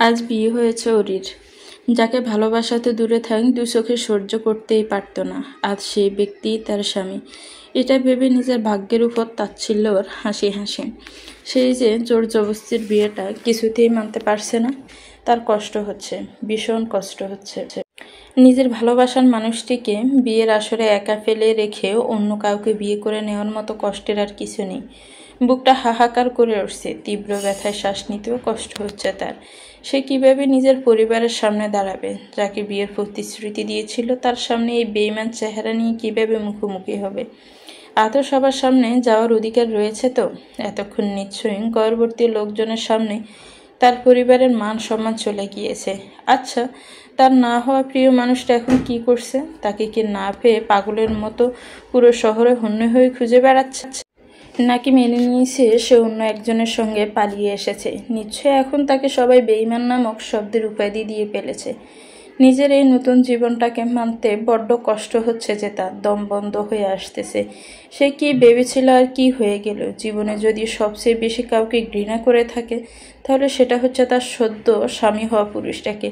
আজ বিয়ে হয়েছে অরির, যাকে ভালোবাসাতে দূরে থাক দু চোখে সহ্য করতেই পারত না, আজ সেই ব্যক্তিই তার স্বামী। এটা ভেবে নিজের ভাগ্যের উপর তাচ্ছিল্য ওর হাসি হাসি। সেই যে জোর জবস্তির বিয়েটা কিছুতেই মানতে পারছে না, তার কষ্ট হচ্ছে, ভীষণ কষ্ট হচ্ছে। নিজের ভালোবাসার মানুষটিকে বিয়ের আসরে একা ফেলে রেখে অন্য কাউকে বিয়ে করে নেওয়ার মতো কষ্টের আর কিছু নেই। বুকটা হাহাকার করে উঠছে, তীব্র ব্যথায় শ্বাস নিতেও কষ্ট হচ্ছে তার। সে কিভাবে নিজের পরিবারের সামনে দাঁড়াবে? যাকে বিয়ের প্রতিশ্রুতি দিয়েছিল তার সামনে এই বেইমান চেহারা নিয়ে কিভাবে মুখোমুখি হবে? আদৌ সবার সামনে যাওয়ার অধিকার রয়েছে তো? এতক্ষণ নিশ্চয়ই গর্ভবতী লোকজনের সামনে তার পরিবারের মান সম্মান চলে গিয়েছে। আচ্ছা, তার না হওয়া প্রিয় মানুষটা এখন কি করছে? তাকে কি না পেয়ে পাগলের মতো পুরো শহরে হন্য হয়ে খুঁজে বেড়াচ্ছে, নাকি মেনে নিয়েছে সে অন্য একজনের সঙ্গে পালিয়ে এসেছে? নিশ্চয়ই এখন তাকে সবাই বেঈমান নামক শব্দের উপাধি দিয়ে ফেলেছে। নিজের এই নতুন জীবনটাকে মানতে বড্ড কষ্ট হচ্ছে যে তার দম বন্ধ হয়ে আসতেছে। সে কি ভেবেছিল আর কি হয়ে গেল? জীবনে যদি সবচেয়ে বেশি কাউকে ঘৃণা করে থাকে তাহলে সেটা হচ্ছে তার সদ্য স্বামী হওয়া পুরুষটাকে।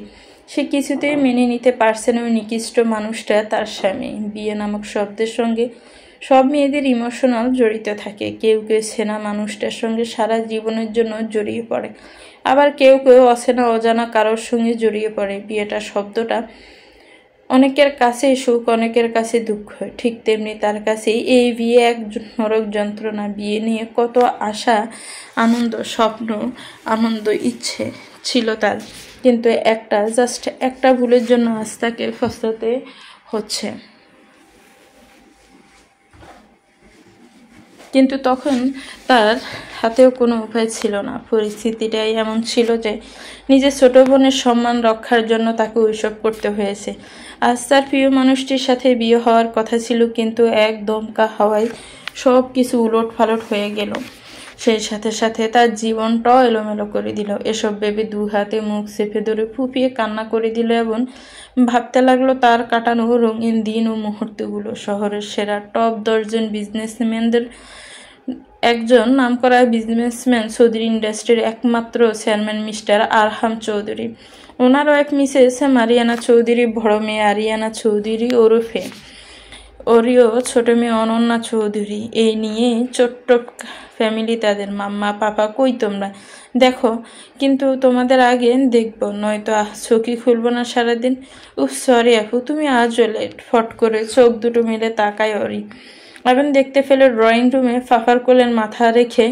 সে কিছুতেই মেনে নিতে পারছে না ওই নিকৃষ্ট মানুষটা তার স্বামী। বিয়ে নামক শব্দের সঙ্গে সব মেয়েদের ইমোশনাল জড়িত থাকে। কেউ কেউ চেনা মানুষটার সঙ্গে সারা জীবনের জন্য জড়িয়ে পড়ে, আবার কেউ কেউ অচেনা অজানা কারোর সঙ্গে জড়িয়ে পড়ে। বিয়েটা শব্দটা অনেকের কাছে সুখ, অনেকের কাছে দুঃখ। ঠিক তেমনি তার কাছে এই বিয়ে এক নরক যন্ত্রণা। বিয়ে নিয়ে কত আশা, আনন্দ, স্বপ্ন, আনন্দ, ইচ্ছে ছিল তার, কিন্তু জাস্ট একটা ভুলের জন্য আজ তাকে পস্তাতে হচ্ছে। কিন্তু তখন তার হাতেও কোনো উপায় ছিল না। পরিস্থিতিটাই এমন ছিল যে নিজের ছোট বোনের সম্মান রক্ষার জন্য তাকে ওইসব করতে হয়েছে। আজ তার প্রিয় মানুষটির সাথে বিয়ে হওয়ার কথা ছিল, কিন্তু এক দমকা হাওয়ায় সব কিছু উলট পালট হয়ে গেল। সেই সাথে সাথে তার জীবনটাও এলোমেলো করে দিল। এসব ভেবে দু হাতে মুখ চেপে ধরে ফুপিয়ে কান্না করে দিল এবং ভাবতে লাগলো তার কাটানো রঙিন দিন ও মুহূর্তগুলো। শহরের সেরা টপ 10 জন বিজনেসম্যানদের একজন নামকরা বিজনেসম্যান, চৌধুরী ইন্ডাস্ট্রির একমাত্র চেয়ারম্যান মিস্টার আরহাম চৌধুরী। ওনার ওয়াইফ মিসেস মারিয়ানা চৌধুরী, বড় মেয়ে আরিয়ানা চৌধুরী ওরফে ওরিও, ছোট মেয়ে অনন্যা চৌধুরী। এই নিয়ে ছোট্ট ফ্যামিলি তাদের। মাম্মা, পাপা, কই তোমরা? দেখো, কিন্তু তোমাদের আগে দেখবো, নয়তো চোখই খুলবো না সারাদিন। উফ, সরি আপু, তুমি আজও লেট। ফট করে চোখ দুটো মেলে তাকায় অরি এবং দেখতে পেলে ড্রয়িং রুমে ফাফার কোলের মাথা রেখে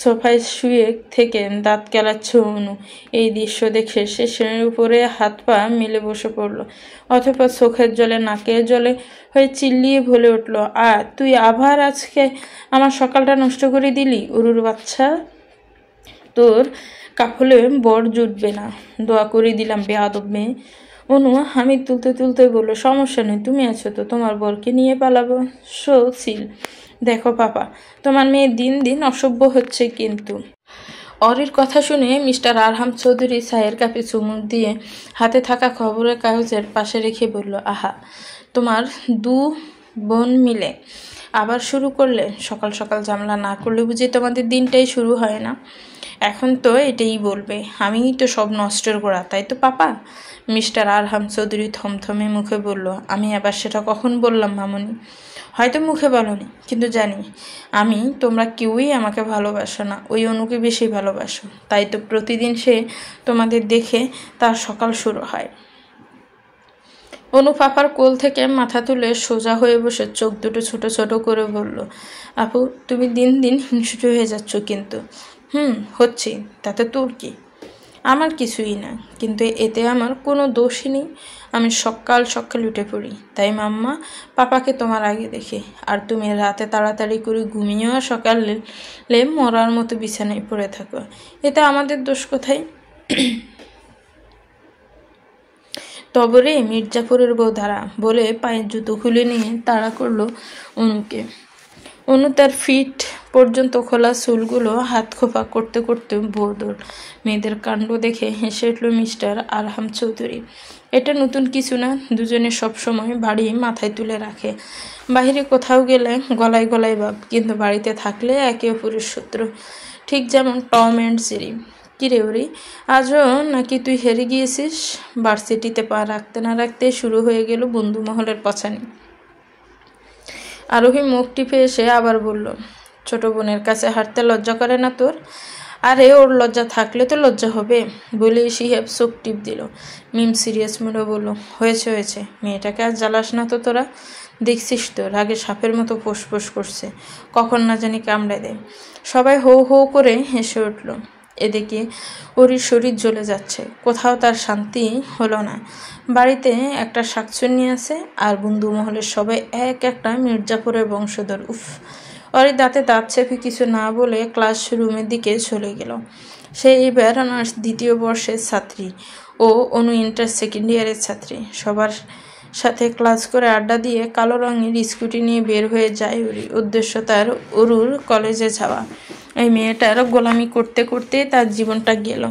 সোফায় শুয়ে থেকে দাঁত কেলাচ্ছে অনু। এই দৃশ্য দেখে সে সিঁড়ির উপরে হাত পা মিলে বসে পড়ল। অথবা চোখের জলে নাকের জলে হয়ে চিল্লিয়ে বলে উঠল, তুই আবার আজকে আমার সকালটা নষ্ট করে দিলি? উরুর বাচ্চা, তোর কাফলে বর জুটবে না। দোয়া করে দিলাম বেয়াদব মেয়ে। অনু হামিদ তুলতে তুলতে বলল, সমস্যা নেই, তুমি আছো তো, তোমার বরকে নিয়ে পালাবো। সো চিল। দেখো পাপা, তোমার মেয়ে দিন দিন অসভ্য হচ্ছে কিন্তু। অরির কথা শুনে মিস্টার আরহাম চৌধুরী চায়ের কাপে চুমুক দিয়ে হাতে থাকা খবরের কাগজের পাশে রেখে বলল, আহা, তোমার দু বোন মিলে আবার শুরু করলে? সকাল সকাল ঝামেলা না করলে বুঝি তোমাদের দিনটাই শুরু হয় না? এখন তো এটাই বলবে আমিই তো সব নষ্টের গোড়া, তাই তো পাপা? মিস্টার আরহাম চৌধুরী থমথমে মুখে বলল, আমি আবার সেটা কখন বললাম মামুনি? হয়তো মুখে বলনি, কিন্তু জানি আমি তোমরা কেউই আমাকে ভালোবাসো না, ওই অনুকে বেশি ভালোবাসো। তাই তো প্রতিদিন সে তোমাদের দেখে তার সকাল শুরু হয়। অনু পাপার কোল থেকে মাথা তুলে সোজা হয়ে বসে চোখ দুটো ছোট ছোট করে বলল, আপু, তুমি দিন দিন হিংসুটে হয়ে যাচ্ছ কিন্তু। হচ্ছি, তাতে তোর কি? আমার কিছুই না, কিন্তু এতে আমার কোনো দোষই নেই। আমি সকাল সকাল উঠে পড়ি, তাই মাম্মা পাপাকে তোমার আগে দেখে, আর তুমি রাতে তাড়াতাড়ি করে ঘুমিয়েও সকালে মরার মতো বিছানায় পড়ে থাকো। এতে আমাদের দোষ কোথায়? তবরে মির্জাপুরের বউ ধারা বলে পায়ের জুতো খুলে নিয়ে তাড়া করলো অনুকে। অনু তার ফিট পর্যন্ত খোলা চুলগুলো হাত খোপা করতে করতে বদল। মেয়েদের কাণ্ড দেখে হেসে উঠল মিস্টার আরহাম চৌধুরী। এটা নতুন কিছু না, দুজনে সবসময় বাড়ি মাথায় তুলে রাখে। বাইরে কোথাও গেলে গলায় গলায় ভাব, কিন্তু বাড়িতে থাকলে একে অপরের শত্রু। ঠিক যেমন টম অ্যান্ড জেরি। কিরে ওরি, আজও নাকি তুই হেরে গিয়েছিস? ভার্সিটিতে পা রাখতে না রাখতে শুরু হয়ে গেল বন্ধু মহলের পছানি। আরোহী মুখ টিপে এসে আবার বলল, ছোট বোনের কাছে হাঁটতে লজ্জা করে না তোর? আরে ওর লজ্জা থাকলে তো লজ্জা হবে। বলে শিহেব চোখ টিপ দিল। মিম সিরিয়াস মুডে বলল, হয়েছে হয়েছে, মেয়েটাকে আর জ্বালাস না তো তোরা। দেখছিস তো রাগে সাপের মতো ফোঁস করছে, কখন না জানি কামড়ে দেয়। সবাই হো হো করে হেসে উঠল। এদিকে ওরির শরীর জ্বলে যাচ্ছে, কোথাও তার শান্তি হলো না। বাড়িতে একটা শাকচুন্নি আছে, আর বন্ধু মহলের সবাই এক একটা মির্জাপুরের বংশধর। উফ! ওরি দাঁতে দাঁত চেপে কিছু না বলে ক্লাসরুমের দিকে চলে গেল। সে এবার অনার্স দ্বিতীয় বর্ষের ছাত্রী ও অনু ইন্টার সেকেন্ড ইয়ারের ছাত্রী। সবার সাথে ক্লাস করে আড্ডা দিয়ে কালো রঙের স্কুটি নিয়ে বের হয়ে যায় ওরি। উদ্দেশ্য তার অরুর কলেজে যাওয়া। এই মেয়েটার গোলামি করতে করতে তার জীবনটা গেল।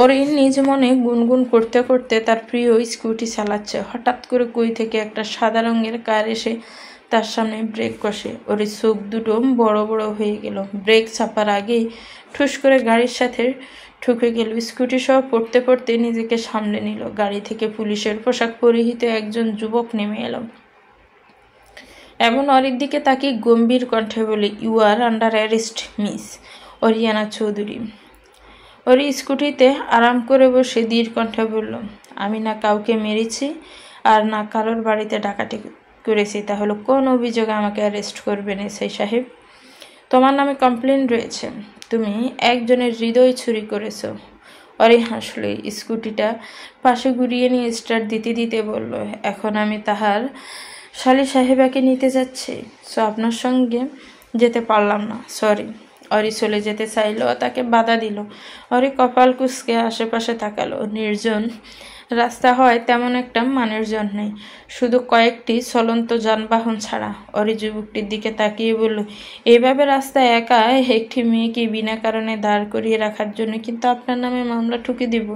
ওরি নিজ মনে গুনগুন করতে করতে তার প্রিয় স্কুটি চালাচ্ছে। হঠাৎ করে কই থেকে একটা সাদা রঙের কার এসে তার সামনে ব্রেক কষে। ওর চোখ দুটো বড় বড় হয়ে গেল। ব্রেক চাপার আগেই ঠুস করে গাড়ির সাথে ঠুকে গেল। স্কুটি সহ পড়তে পড়তে নিজেকে সামলে নিল। গাড়ি থেকে পুলিশের পোশাক পরিহিত একজন যুবক নেমে এলো এবং অরির দিকে তাকে গম্ভীর কণ্ঠে বলে, you are under arrest miss Oriana Chowdhury. Ori স্কুটিতে আরাম করে বসে দীর কণ্ঠে বলল, আমি না কাউকে মেরেছি আর না কারোর বাড়িতে ডাকাতি করেছি, তাহলে কোন অভিযোগে আমাকে অ্যারেস্ট করবেন এসআই সাহেব? তোমার নামে কমপ্লেন রয়েছে, তুমি একজনের হৃদয় চুরি করেছ। অরে হাসল। স্কুটিটা পাশে ঘুরিয়ে নিয়ে স্টার্ট দিতে দিতে বলল, এখন আমি তাহার শালি সাহেবাকে নিতে যাচ্ছি, সো আপনার সঙ্গে যেতে পারলাম না, সরি। অরি চলে যেতে চাইল, তাকে বাধা দিল। অরি কপাল কুঁচকে আশেপাশে তাকালো। নির্জন রাস্তা হয় তেমন একটা মানুষজন নেই, শুধু কয়েকটি চলন্ত যানবাহন ছাড়া। অরি যুবকটির দিকে তাকিয়ে বলল, এইভাবে রাস্তায় একা একটি মেয়েকে বিনা কারণে দাঁড় করিয়ে রাখার জন্য কিন্তু আপনার নামে মামলা ঠুকে দিব,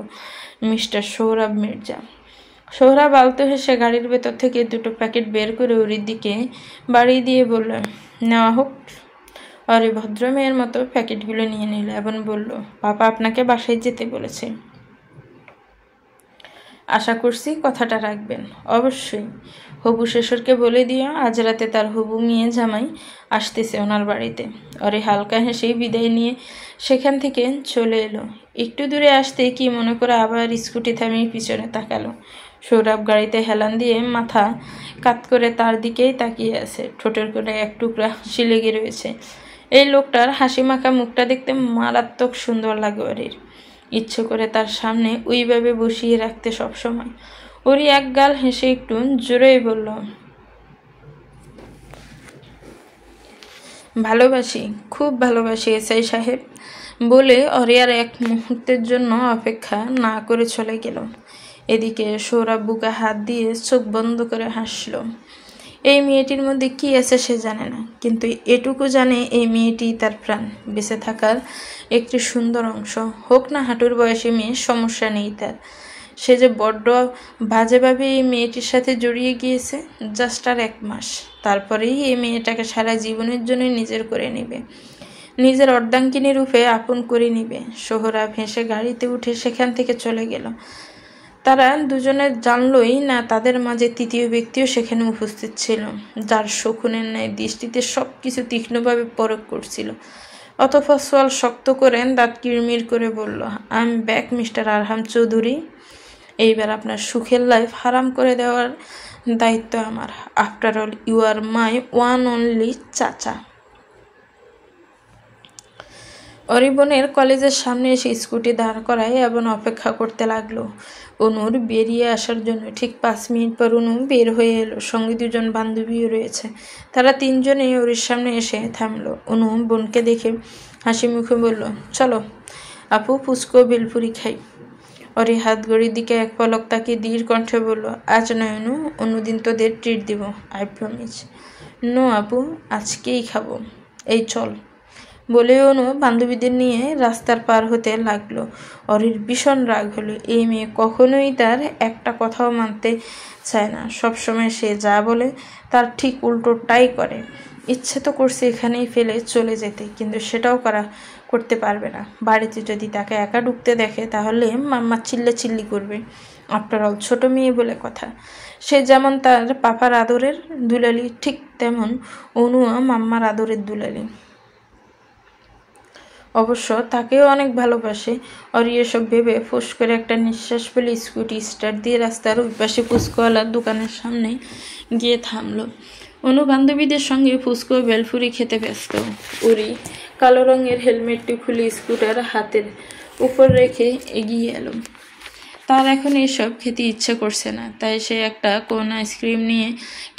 মিস্টার সৌরভ মির্জা। সৌরভ আলতো হেসে গাড়ির ভেতর থেকে দুটো প্যাকেট বের করে ওরির দিকে বাড়িয়ে দিয়ে বলল, নেওয়া হোক। অরি ভদ্র মেয়ের মতো প্যাকেটগুলো নিয়ে নিল এবং বলল, পাপা আপনাকে বাসায় যেতে বলেছে, আশা করছি কথাটা রাখবেন। অবশ্যই। হবু শ্বশুরকে বলে দিও আজ রাতে তার হবু মেয়ে জামাই আসতেছে ওনার বাড়িতে। অরে হালকা হেসেই বিদায় নিয়ে সেখান থেকে চলে এলো। একটু দূরে আসতে কি মনে করে আবার স্কুটি থামিয়ে পিছনে তাকালো। সৌরভ গাড়িতে হেলান দিয়ে মাথা কাত করে তার দিকেই তাকিয়ে আছে। ঠোঁটের কোণে এক টুকরা হাসি লেগে রয়েছে। এই লোকটার হাসি মাখা মুখটা দেখতে মারাত্মক সুন্দর লাগে ওরির। ইচ্ছে করে তার সামনে ওইভাবে বসিয়ে রাখতে সবসময়। ওরি এক গাল হেসে একটু জোরেই বলল, ভালোবাসি, খুব ভালোবাসি এসআই সাহেব। বলে অরি আর এক মুহূর্তের জন্য অপেক্ষা না করে চলে গেল। এদিকে সৌরভ বুকে হাত দিয়ে চোখ বন্ধ করে হাসল। এই মেয়েটির মধ্যে কি আছে সে জানে না, কিন্তু এটুকু জানে এই মেয়েটি তার প্রাণ। বেঁচে থাকার একটি সুন্দর অংশ। হোক না হাঁটুর বয়সী মেয়ে, সমস্যা নেই তার। সে যে বড্ড বাজেভাবে এই মেয়েটির সাথে জড়িয়ে গিয়েছে। জাস্ট আর 1 মাস, তারপরেই এই মেয়েটাকে সারা জীবনের জন্য নিজের করে নেবে, নিজের অর্ধাঙ্গিনী রূপে আপন করে নিবে। সোহরাব হেসে গাড়িতে উঠে সেখান থেকে চলে গেল। তারা দুজনে জানলই না তাদের মাঝে তৃতীয় ব্যক্তিও সেখানে উপস্থিত ছিল, যার শকুনের ন্যায় দৃষ্টিতে সব কিছু তীক্ষ্ণভাবে পরখ করছিল। অতঃপর সোয়াল শক্ত করেন দাঁত কিরমির করে বলল, I am back mister Arham Chowdhury. এইবার আপনার সুখের লাইফ হারাম করে দেওয়ার দায়িত্ব আমার। After all you are my one only চাচা। অরিবনের কলেজের সামনে এসে স্কুটি দাঁড় করায় এবং অপেক্ষা করতে লাগলো অনুর বেরিয়ে আসার জন্য। ঠিক 5 মিনিট পর অনু বের হয়ে এলো, সঙ্গে 2জন বান্ধবীও রয়েছে। তারা 3জনেই ওরির সামনে এসে থামলো। অনু বোনকে দেখে হাসি মুখে বলল, চলো আপু, ফুচকো বেলপুরি খাই। অরি হাত ঘড়ির দিকে এক পলক তাকিয়ে ধীর কণ্ঠে বলল, আজ নয় অনু, অন্যদিন তোদের ট্রিট দিব, আই প্রমিস। নো আপু, আজকেই খাবো, এই চল। বলে অনু বান্ধবীদের নিয়ে রাস্তার পার হতে লাগলো। অরির ভীষণ রাগ হলো। এই মেয়ে কখনোই তার একটা কথাও মানতে চায় না। সবসময় সে যা বলে তার ঠিক উল্টোটাই করে। ইচ্ছে তো করছে এখানেই ফেলে চলে যেতে, কিন্তু সেটাও করতে পারবে না। বাড়িতে যদি তাকে একা ঢুকতে দেখে তাহলে মাম্মা চিল্লি করবে। আফটার অল ছোট মেয়ে বলে কথা। সে যেমন তার পাপার আদরের দুলালি, ঠিক তেমন অনুও মাম্মার আদরের দুলালি। অবশ্য তাকেও অনেক ভালোবাসে। আর এসব ভেবে ফুস করে একটা নিঃশ্বাস ফেলে স্কুটি স্টার্ট দিয়ে রাস্তার ওই পাশে ফুচকাওয়ালার দোকানের সামনে গিয়ে থামলো। অনু বান্ধবীদের সঙ্গে ফুচকা বেলফুরি খেতে ব্যস্ত। উরি কালো রঙের হেলমেটটি খুলে স্কুটার হাতের উপর রেখে এগিয়ে এলো। তার এখন এসব খেতে ইচ্ছে করছে না, তাই সে একটা কোন আইসক্রিম নিয়ে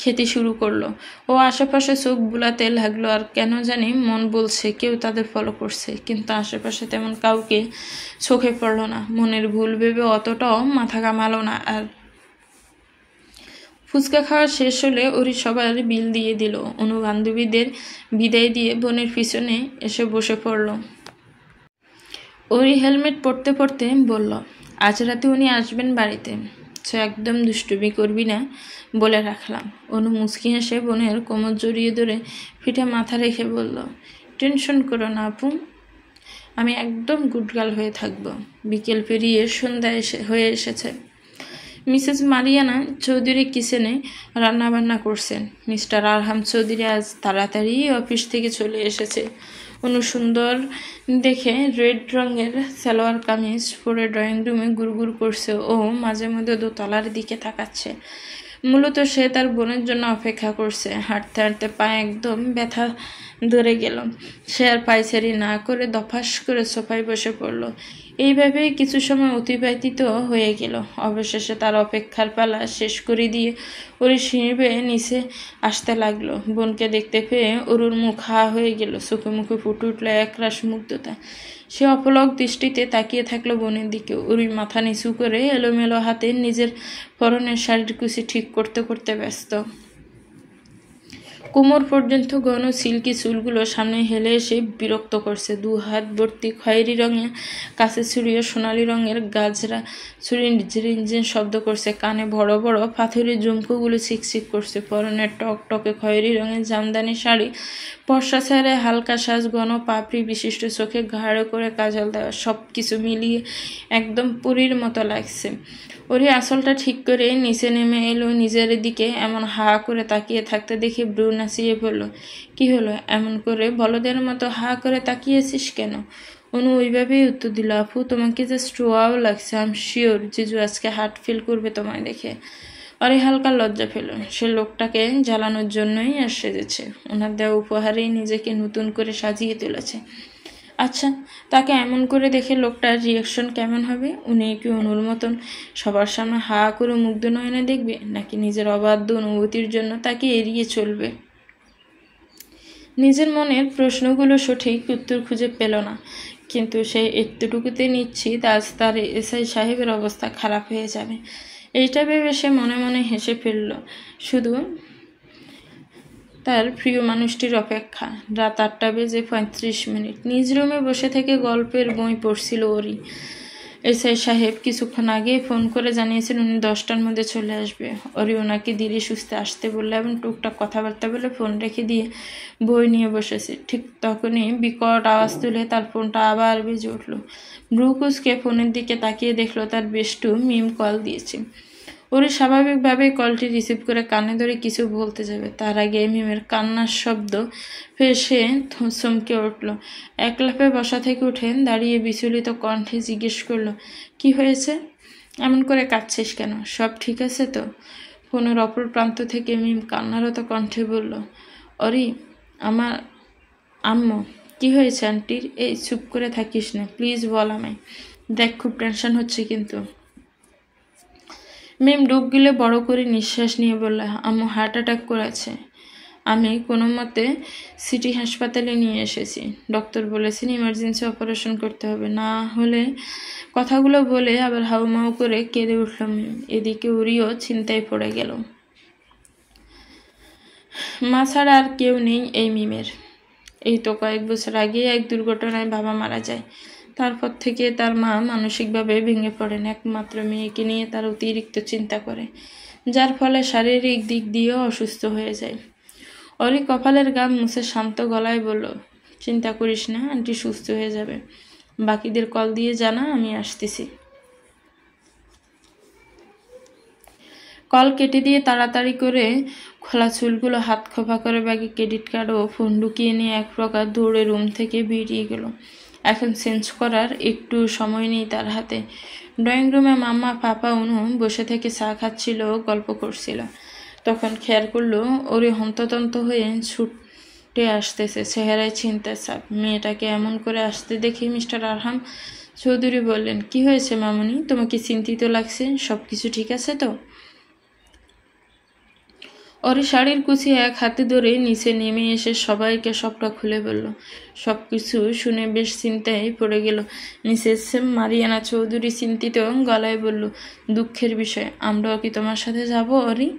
খেতে শুরু করলো। ও আশেপাশে চোখ বুলাতে লাগলো, আর কেন জানি মন বলছে কেউ তাদের ফলো করছে, কিন্তু আশেপাশে তেমন কাউকে চোখে পড়লো না। মনের ভুল ভেবে অতটাও মাথা কামালো না। আর ফুচকা খাওয়া শেষ হলে ওরি সবার বিল দিয়ে দিল। অনু বান্ধবীদের বিদায় দিয়ে বোনের পিছনে এসে বসে পড়ল। ওরি হেলমেট পরতে পরতে বলল, আজ রাতে উনি আসবেন বাড়িতে, সে একদম দুষ্টুমি করবি না বলে রাখলাম। অনু মুচকি হেসে বোনের কোমর জড়িয়ে ধরে পিঠে মাথা রেখে বলল, টেনশন করো না আপু, আমি একদম গুডগার্ল হয়ে থাকবো। বিকেল পেরিয়ে সন্ধ্যা হয়ে এসেছে। মিসেস মারিয়ানা চৌধুরী কিচেনে রান্নাবান্না করছেন। মিস্টার আরহাম চৌধুরী আজ তাড়াতাড়ি অফিস থেকে চলে এসেছে। অনু সুন্দর দেখে রেড রঙের সালোয়ার কামিজ পরে ড্রয়িং রুমে গুড়গুড় করছে ও মাঝে মধ্যে দোতলার দিকে তাকাচ্ছে। মূলত সে তার বোনের জন্য অপেক্ষা করছে। হাঁটতে হাঁটতে পায়ে একদম ব্যথা ধরে গেল। সে আর পায়চারি না করে দফাস করে সোফায় বসে পড়ল। এইভাবেই কিছু সময় অতিবাহিত হয়ে গেল। অবশেষে তার অপেক্ষার পালা শেষ করে দিয়ে ওরি সিঁড়ি বেয়ে নিচে আসতে লাগলো। বোনকে দেখতে পেয়ে ওরুর মুখ হা হয়ে গেল। চোখে মুখে ফুটে উঠল একরাশ মুগ্ধতা। সে অপলক দৃষ্টিতে তাকিয়ে থাকলো বোনের দিকে। ওরই মাথা নিচু করে এলোমেলো হাতে নিজের পরনের শাড়ির কুচি ঠিক করতে করতে ব্যস্ত। কোমর পর্যন্ত ঘন সিল্কি চুলগুলো সামনে হেলে এসে বিরক্ত করছে। 2 হাত ভর্তি খয়েরি রঙের কাছে ছুরিয়ে সোনালি রঙের গাজরা ছুরি ঝিনঝিন শব্দ করছে। কানে বড় বড় পাথরের ঝুমকোগুলো চিকচিক করছে। পরনের টক টকে খয়েরি রঙের জামদানি শাড়ি, পর্সা ছেড়ে হালকা সাজ, ঘন পাপড়ি বিশিষ্ট, চোখে গাঢ় করে কাজল দেওয়া, সব কিছু মিলিয়ে একদম পুরীর মতো লাগছে। ওরে আসলটা ঠিক করে নিচে নেমে এলো। নিজের দিকে এমন হা করে তাকিয়ে থাকতে দেখে ব্রু নাচিয়ে পড়ল। কি হলো, এমন করে বলদের মতো হা করে তাকিয়েছিস কেন? অনু ওইভাবেই উত্তর দিল, আপু তোমাকে জাস্ট ওয়াও লাগছে। আই এম শিওর জিজু আজকে হার্ট ফিল করবে তোমায় দেখে। অরে হালকা লজ্জা পেল। সে লোকটাকে জ্বালানোর জন্যই সেজেছে। ওনার দেওয়া উপহারেই নিজেকে নতুন করে সাজিয়ে তুলেছে। আচ্ছা, তাকে এমন করে দেখে লোকটার রিয়াকশন কেমন হবে? উনি কি অনুর মতন সবার সামনে হা করে মুগ্ধ নয়নে দেখবে, নাকি নিজের অবাধ্য অনুভূতির জন্য তাকে এড়িয়ে চলবে? নিজের মনের প্রশ্নগুলো সঠিক উত্তর খুঁজে পেল না, কিন্তু সে এতটুকুতে নিশ্চিত আজ তার এসআই সাহেবের অবস্থা খারাপ হয়ে যাবে। এইটা ভেবে সে মনে মনে হেসে ফেলল। শুধু তার প্রিয় মানুষটির অপেক্ষা। রাত 8:35। নিজ রুমে বসে থেকে গল্পের বই পড়ছিল ওরি। এসআই সাহেব কিছুক্ষণ আগে ফোন করে জানিয়েছেন উনি 10টার মধ্যে চলে আসবে। ওরি ওনাকে ধীরে সুস্থে আসতে বললে এবং টুকটাক কথাবার্তা বলে ফোন রেখে দিয়ে বই নিয়ে বসেছে। ঠিক তখনই বিকট আওয়াজ তুলে তার ফোনটা আবার বেজে উঠল। ব্রুকুসকে ফোনের দিকে তাকিয়ে দেখলো তার বেষ্টু মিম কল দিয়েছে। ওরে স্বাভাবিকভাবেই কলটি রিসিভ করে কানে ধরে কিছু বলতে যাবে, তার আগে মিমের কান্নার শব্দ পেয়ে সে চমকে উঠল। এক লাফে বসা থেকে উঠে দাঁড়িয়ে বিচলিত কণ্ঠে জিজ্ঞেস করলো, কি হয়েছে? এমন করে কাঁদছিস কেন? সব ঠিক আছে তো? ফোনের অপর প্রান্ত থেকে মিম কান্নারত কণ্ঠে বলল, অরি আমার আম্মু। কি হয়েছে আন্টির? এই চুপ করে থাকিস না, প্লিজ বল আমায়। দেখ খুব টেনশন হচ্ছে কিন্তু। মিম ডুব গিলে বড় করে নিঃশ্বাস নিয়ে বলল, আম্মু হার্ট অ্যাটাক করেছে। আমি কোনো মতে সিটি হাসপাতালে নিয়ে এসেছি। ডক্টর বলেছেন ইমার্জেন্সি অপারেশন করতে হবে, না হলে। কথাগুলো বলে আবার হাউমাউ করে কেঁদে উঠল মিম। এদিকে উরিও চিন্তায় পড়ে গেল। মা ছাড়া আর কেউ নেই এই মিমের। এই তো কয়েক বছর আগে এক দুর্ঘটনায় বাবা মারা যায়। তারপর থেকে তার মা মানসিকভাবে ভেঙে পড়েন। একমাত্র মেয়েকে নিয়ে তার অতিরিক্ত চিন্তা করে, যার ফলে শারীরিক দিক দিয়েও অসুস্থ হয়ে যায়। অরি কপালের গাম মুছে শান্ত গলায় বলল, চিন্তা করিস না, আন্টি সুস্থ হয়ে যাবে। বাকিদের কল দিয়ে জানা আমি আসতেছি। কল কেটে দিয়ে তাড়াতাড়ি করে খোলা চুলগুলো হাত খোপা করে ব্যাগে ক্রেডিট কার্ড ও ফোন ঢুকিয়ে নিয়ে এক প্রকার দৌড়ে রুম থেকে বেরিয়ে গেল। এখন চেঞ্জ করার একটু সময় নেই তার হাতে। ড্রয়িং রুমে মাম্মা, পাপা, অনু বসে থেকে চা খাচ্ছিল, গল্প করছিল। তখন খেয়াল করলো ওরে হন্ততন্ত হয়ে ছুটে আসতেছে, চেহারায় চিন্তার ছাপ। মেয়েটাকে এমন করে আসতে দেখে মিস্টার আরহাম চৌধুরী বললেন, কি হয়েছে মামুনি, তোমাকে চিন্তিত লাগছে? সব কিছু ঠিক আছে তো? ওর শাড়ির কুচি এক হাতে ধরে নিচে নেমে এসে সবাইকে সবটা খুলে বলল। সব কিছু শুনে বেশ চিন্তায় পড়ে গেল মিসেস মারিয়ানা চৌধুরী। চিন্তিত গলায় বলল, দুঃখের বিষয়, আমরাও কি তোমার সাথে যাব অরি?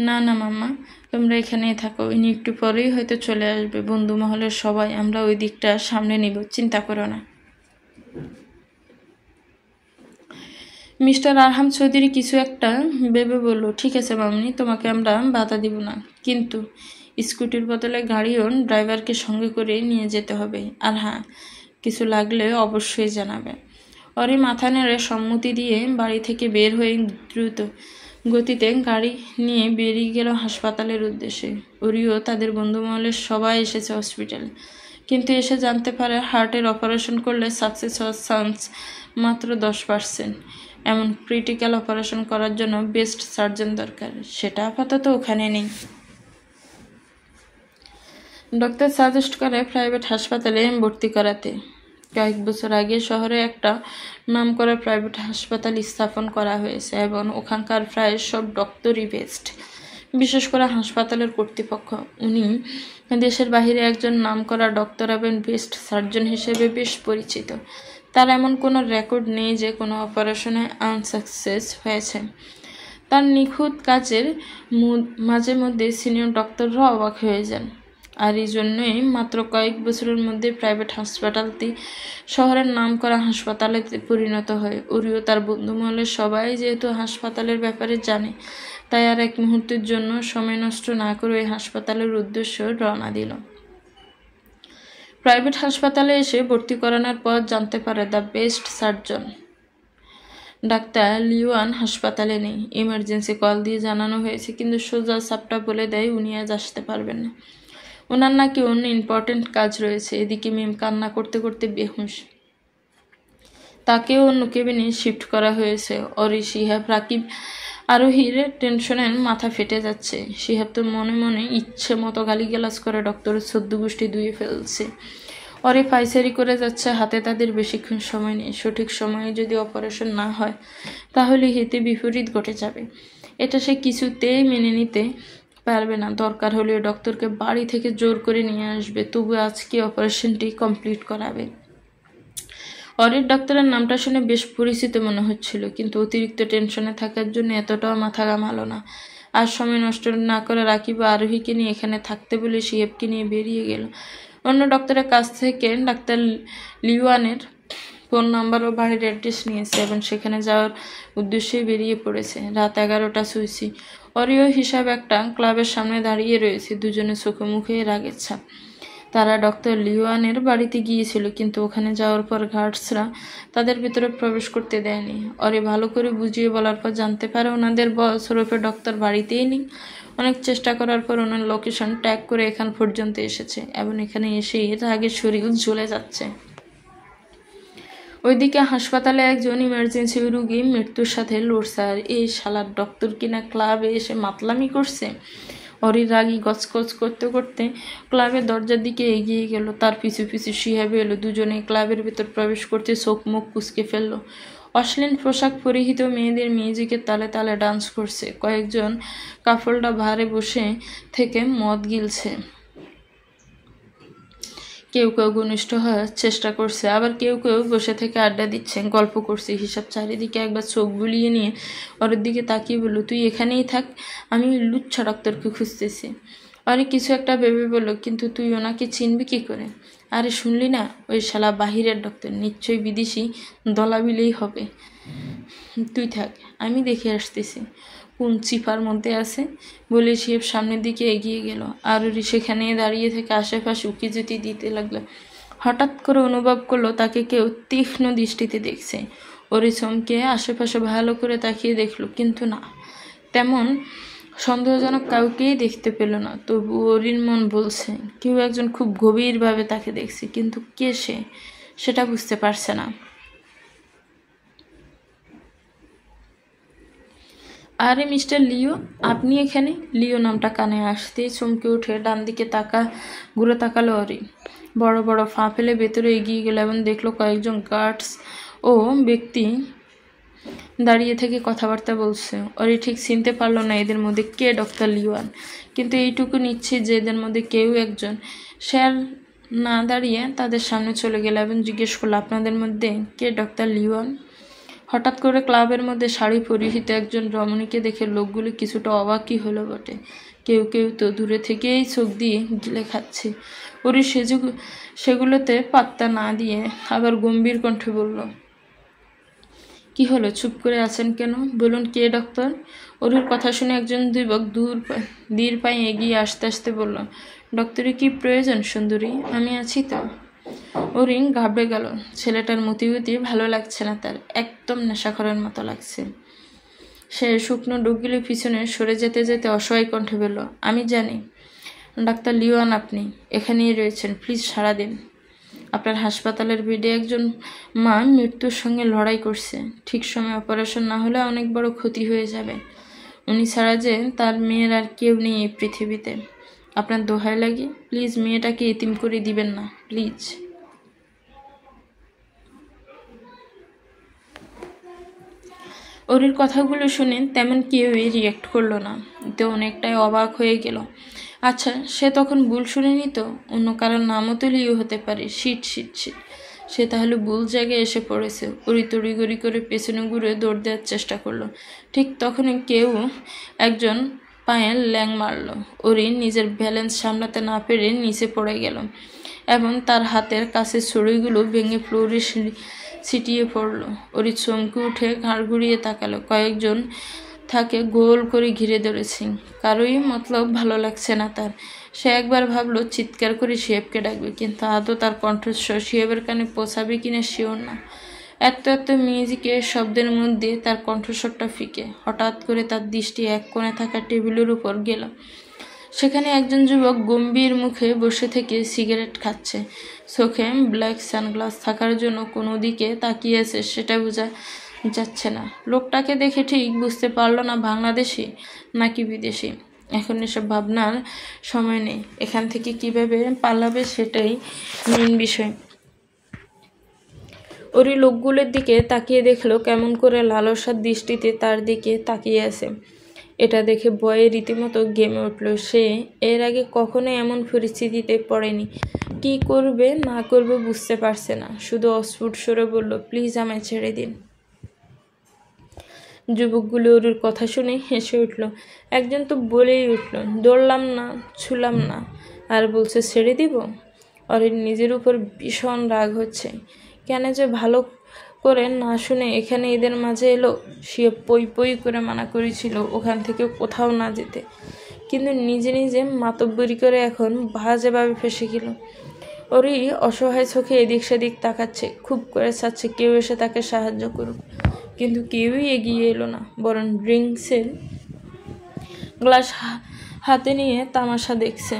না না মাম্মা, তোমরা এখানেই থাকো, ইনি একটু পরেই হয়তো চলে আসবে। বন্ধু মহলের সবাই, আমরা ওই দিকটা সামনে নিব, চিন্তা করো না। মিস্টার আরহাম চৌধুরী কিছু একটা ভেবে বলল, ঠিক আছে মামনি, তোমাকে আমরা বাধা দিব না, কিন্তু স্কুটির বদলে গাড়িও ড্রাইভারকে সঙ্গে করে নিয়ে যেতে হবে। আর হ্যাঁ, কিছু লাগলে অবশ্যই জানাবে। ওরই মাথা নেড়ে সম্মতি দিয়ে বাড়ি থেকে বের হয়ে দ্রুত গতিতে গাড়ি নিয়ে বেরিয়ে গেল হাসপাতালের উদ্দেশ্যে। ওরিও তাদের বন্ধুমহলের সবাই এসেছে হসপিটালে, কিন্তু এসে জানতে পারে হার্টের অপারেশন করলে সাকসেস হওয়ার চান্স মাত্র 10%। এমন ক্রিটিক্যাল অপারেশন করার জন্য বেস্ট সার্জন দরকার, সেটা আপাতত ওখানে নেই। ডক্টর সাজেস্ট করে প্রাইভেট হাসপাতালে ভর্তি করাতে। কয়েক বছর আগে শহরে একটা নামকরা প্রাইভেট হাসপাতাল স্থাপন করা হয়েছে এবং ওখানকার প্রায় সব ডক্টরই বেস্ট। বিশেষ করে হাসপাতালের কর্তৃপক্ষ, উনি দেশের বাইরে একজন নামকরা ডক্টর এবং বেস্ট সার্জন হিসেবে বেশ পরিচিত। তার এমন কোনো রেকর্ড নেই যে কোনো অপারেশনে আনসাকসেস হয়েছে। তার নিখুঁত কাজের মাঝে মধ্যে সিনিয়র ডক্টররা অবাক হয়ে যান। আর এই জন্যই মাত্র কয়েক বছরের মধ্যে প্রাইভেট হাসপাতালটি শহরের নামকরা হাসপাতালে পরিণত হয়। ওরিও তার বন্ধুমহলের সবাই যেহেতু হাসপাতালের ব্যাপারে জানে, তাই আর এক মুহূর্তের জন্য সময় নষ্ট না করে ওই হাসপাতালের উদ্দেশ্য রওনা দিল। প্রাইভেট হাসপাতালে এসে ভর্তি করানোর পর জানতে পারে দ্য বেস্ট সার্জন ডাক্তার লিওয়ান হাসপাতালে নেই। ইমার্জেন্সি কল দিয়ে জানানো হয়েছে, কিন্তু সোজা সাপটা বলে দেয় উনি আজ আসতে পারবেন না। ওনার নাকি অন্য ইম্পর্টেন্ট কাজ রয়েছে। এদিকে মিম কান্না করতে করতে বেহুশ, তাকেও অন্য কেবিনে শিফট করা হয়েছে। অরি, শিহাব, রাকিব আরোহীর টেনশনে মাথা ফেটে যাচ্ছে। শিহাব তো মনে মনে ইচ্ছে মতো গালিগালাজ করে ডক্টরের সদ্য গোষ্ঠী ধুয়ে ফেলছে। ওরে পাইচারি করে যাচ্ছে, হাতে তাদের বেশিক্ষণ সময় নেই। সঠিক সময়ে যদি অপারেশন না হয় তাহলে হিতে বিপরীত ঘটে যাবে। এটা সে কিছুতেই মেনে নিতে পারবে না। দরকার হলে ডক্টরকে বাড়ি থেকে জোর করে নিয়ে আসবে, তবু আজকে অপারেশনটি কমপ্লিট করাবে। অরির ডক্টরের নামটা শুনে বেশ পরিচিত মনে হচ্ছিল, কিন্তু অতিরিক্ত টেনশনে থাকার জন্য এতটাও মাথা ঘামালো না। আর সময় নষ্ট না করে রাকিব আরোহীকে নিয়ে এখানে থাকতে বলে শিহেবকে নিয়ে বেরিয়ে গেল। অন্য ডক্টরের কাছ থেকে ডাক্তার লিওয়ানের ফোন নাম্বার ও বাড়ির অ্যাড্রেস নিয়েছে এবং সেখানে যাওয়ার উদ্দেশ্যেই বেরিয়ে পড়েছে। রাত 11টা ছুঁইছি। অরিও হিসাব একটা ক্লাবের সামনে দাঁড়িয়ে রয়েছে, দুজনে চোখে মুখে রাগের ছাপ। তারা ডক্টর লিওয়ানের বাড়িতে গিয়েছিল, কিন্তু ওখানে যাওয়ার পর গার্ডসরা তাদের ভিতরে প্রবেশ করতে দেয়নি। অরে ভালো করে বুঝিয়ে বলার পর জানতে পারে ওনাদের বস ওরফে ডক্টর বাড়িতেই নেই। অনেক চেষ্টা করার পর ওনার লোকেশন ট্যাগ করে এখান পর্যন্ত এসেছে এবং এখানে এসে রাগে শরীর জ্বলে যাচ্ছে। ওইদিকে হাসপাতালে একজন ইমার্জেন্সি রুগী মৃত্যুর সাথে লড়ছে, আর এই শালার ডক্টর কিনা ক্লাবে এসে মাতলামি করছে। অরির রাগি গজগজ করতে করতে ক্লাবের দরজার দিকে এগিয়ে গেল। তার পিছু পিছু শিহাবে এলো। দুজনে ক্লাবের ভেতর প্রবেশ করতে চোখ মুখ কুচকে ফেললো। অশ্লীল পোশাক পরিহিত মেয়েদের মিউজিকের তালে তালে ডান্স করছে। কয়েকজন কাপড়টা ভারে বসে থেকে মদ গিলছে। কেউ কেউ ঘনিষ্ঠ হওয়ার চেষ্টা করছে, আবার কেউ কেউ বসে থেকে আড্ডা দিচ্ছে, গল্প করছে। হিসাব চারিদিকে একবার চোখ বুলিয়ে নিয়ে ওর দিকে তাকিয়ে বলল, তুই এখানেই থাক, আমি লুচ্ছা ডক্টরকে খুঁজতেছি। আরে কিছু একটা ভেবে বলল, কিন্তু তুই ওনাকে চিনবি কি করে? আরে শুনলি না, ওই শালা বাহিরের ডক্টর, নিশ্চয়ই বিদেশি, দলাবিলেই হবে। তুই থাক। আমি দেখে আসতেছি কোন চিপার মধ্যে আছে বলে শিব সামনের দিকে এগিয়ে গেল। আরুরি সেখানে দাঁড়িয়ে থেকে আশেপাশে উকিঝুঁকি দিতে লাগলো। হঠাৎ করে অনুভব করলো তাকে কেউ তীক্ষ্ণ দৃষ্টিতে দেখছে। ওরি চমকে আশেপাশে ভালো করে তাকিয়ে দেখলো, কিন্তু না, তেমন সন্দেহজনক কাউকেই দেখতে পেল না। তবু ওরির মন বলছে কেউ একজন খুব গভীরভাবে তাকে দেখছে, কিন্তু কে সে সেটা বুঝতে পারছে না। আরে মিস্টার লিও, আপনি এখানে? লিও নামটা কানে আসতেই চমকে উঠে ডান দিকে ঘুরে তাকালো ওরি। বড় বড় ফা ফেলে ভেতরে এগিয়ে গেল এবং দেখলো কয়েকজন গার্ডস ও ব্যক্তি দাঁড়িয়ে থেকে কথাবার্তা বলছে। ওরি ঠিক চিনতে পারলো না এদের মধ্যে কে ডক্টর লিওয়ান, কিন্তু এইটুকু নিশ্চিত যে এদের মধ্যে কেউ একজন। সে আর না দাঁড়িয়ে তাদের সামনে চলে গেল এবং জিজ্ঞেস করলো, আপনাদের মধ্যে কে ডক্টর লিওয়ান? হঠাৎ করে ক্লাবের মধ্যে শাড়ি পরিহিত একজন রমণীকে দেখে লোকগুলি কিছুটা অবাকই হলো বটে। কেউ কেউ তো দূরে থেকেই চোখ দিয়ে গিলে খাচ্ছে। ওরি সেগুলোতে পাত্তা না দিয়ে আবার গম্ভীর কণ্ঠে বলল, কি হলো, চুপ করে আছেন কেন? বলুন কে ডক্টর? ওরির কথা শুনে একজন যুবক ধীর পায়ে এগিয়ে আসতে আসতে বলল, ডক্টরের কি প্রয়োজন সুন্দরী? আমি আছি তো। ওরিন ঘাবড়ে গেল। ছেলেটার মতিগতি ভালো লাগছে না তার, একদম নেশাখরের মতো লাগছে। সে শুকনো ডুবগুলির পিছনে সরে যেতে যেতে অসহায় কণ্ঠে বলল, আমি জানি ডাক্তার লিওয়ান আপনি এখানেই রয়েছেন, প্লিজ সাড়া দিন। আপনার হাসপাতালের বেডে একজন মা মৃত্যুর সঙ্গে লড়াই করছে। ঠিক সময় অপারেশন না হলে অনেক বড় ক্ষতি হয়ে যাবে। উনি ছাড়া যে তার মেয়ের আর কেউ নেই এই পৃথিবীতে। আপনার দোহাই লাগে, প্লিজ মেয়েটাকে এতিম করে দিবেন না, প্লিজ। ওরির কথাগুলো শুনে তেমন কেউই রিয়াক্ট করলো না। তো অনেকটাই অবাক হয়ে গেল। আচ্ছা, সে তখন ভুল শুনেনি তো? অন্য কারোর নামও তো লিও হতে পারে। শিট শিট শিট, সে তাহলে ভুল জায়গায় এসে পড়েছে। ওরি তড়িগড়ি করে পেছনে ঘুরে দৌড় দেওয়ার চেষ্টা করলো। ঠিক তখনই কেউ একজন পায়ে ল্যাং মারল। ওরি নিজের ব্যালেন্স সামলাতে না পেরে নিচে পড়ে গেল এবং তার হাতের কাছে ছড়িগুলো ভেঙে ফ্লোরে ছিটিয়ে পড়ল। ওরি চমকে উঠে ঘাড় ঘুরিয়ে তাকালো। কয়েকজন তাকে গোল করে ঘিরে ধরেছে। কারোই মতলব ভালো লাগছে না তার। সে একবার ভাবলো চিৎকার করে শিয়েবকে ডাকবে, কিন্তু আদৌ তার কণ্ঠস্বর শিয়েবের কানে পৌঁছাবে কিনা শিওর না। এত এত মিউজিকের শব্দের মধ্যে তার কণ্ঠস্বরটা ফিকে। হঠাৎ করে তার দৃষ্টি এক কোণে থাকা টেবিলের উপর গেল। সেখানে একজন যুবক গম্ভীর মুখে বসে থেকে সিগারেট খাচ্ছে। চোখে ব্ল্যাক সানগ্লাস থাকার জন্য কোনো দিকে তাকিয়েছে সেটা বোঝা যাচ্ছে না। লোকটাকে দেখে ঠিক বুঝতে পারলো না বাংলাদেশি নাকি বিদেশি। এখন এসব ভাবনার সময় নেই। এখান থেকে কিভাবে পালাবে সেটাই মেন বিষয়। ওরি লোকগুলোর দিকে তাকিয়ে দেখলো কেমন করে লালসার দৃষ্টিতে তার দিকে তাকিয়ে আছে। এটা দেখে ভয়ে রীতিমতো গেমে উঠল। সে এর আগে কখনো এমন পরিস্থিতিতে পড়েনি। কি করবে না করবে বুঝতে পারছে না। শুধু অস্ফুট সরে বলল, প্লিজ আমায় ছেড়ে দিন। যুবকগুলো ওর কথা শুনে হেসে উঠল। একজন তো বলেই উঠল, দৌড়লাম না, ছুলাম না, আর বলছে ছেড়ে দিব। ওর নিজের উপর ভীষণ রাগ হচ্ছে। কেন যে ভালো করে না শুনে এখানে এদের মাঝে এলো। সে পই পই করে মানা করেছিল ওখান থেকে কোথাও না যেতে, কিন্তু নিজে নিজে মাতব্বরি করে এখন বাজেভাবে ফেসে গেল। ওরই অসহায় চোখে এদিক সেদিক তাকাচ্ছে, খুব করে চাচ্ছে কেউ এসে তাকে সাহায্য করুক, কিন্তু কেউই এগিয়ে এলো না। বরং ড্রিঙ্কসের গ্লাস হাতে নিয়ে তামাশা দেখছে।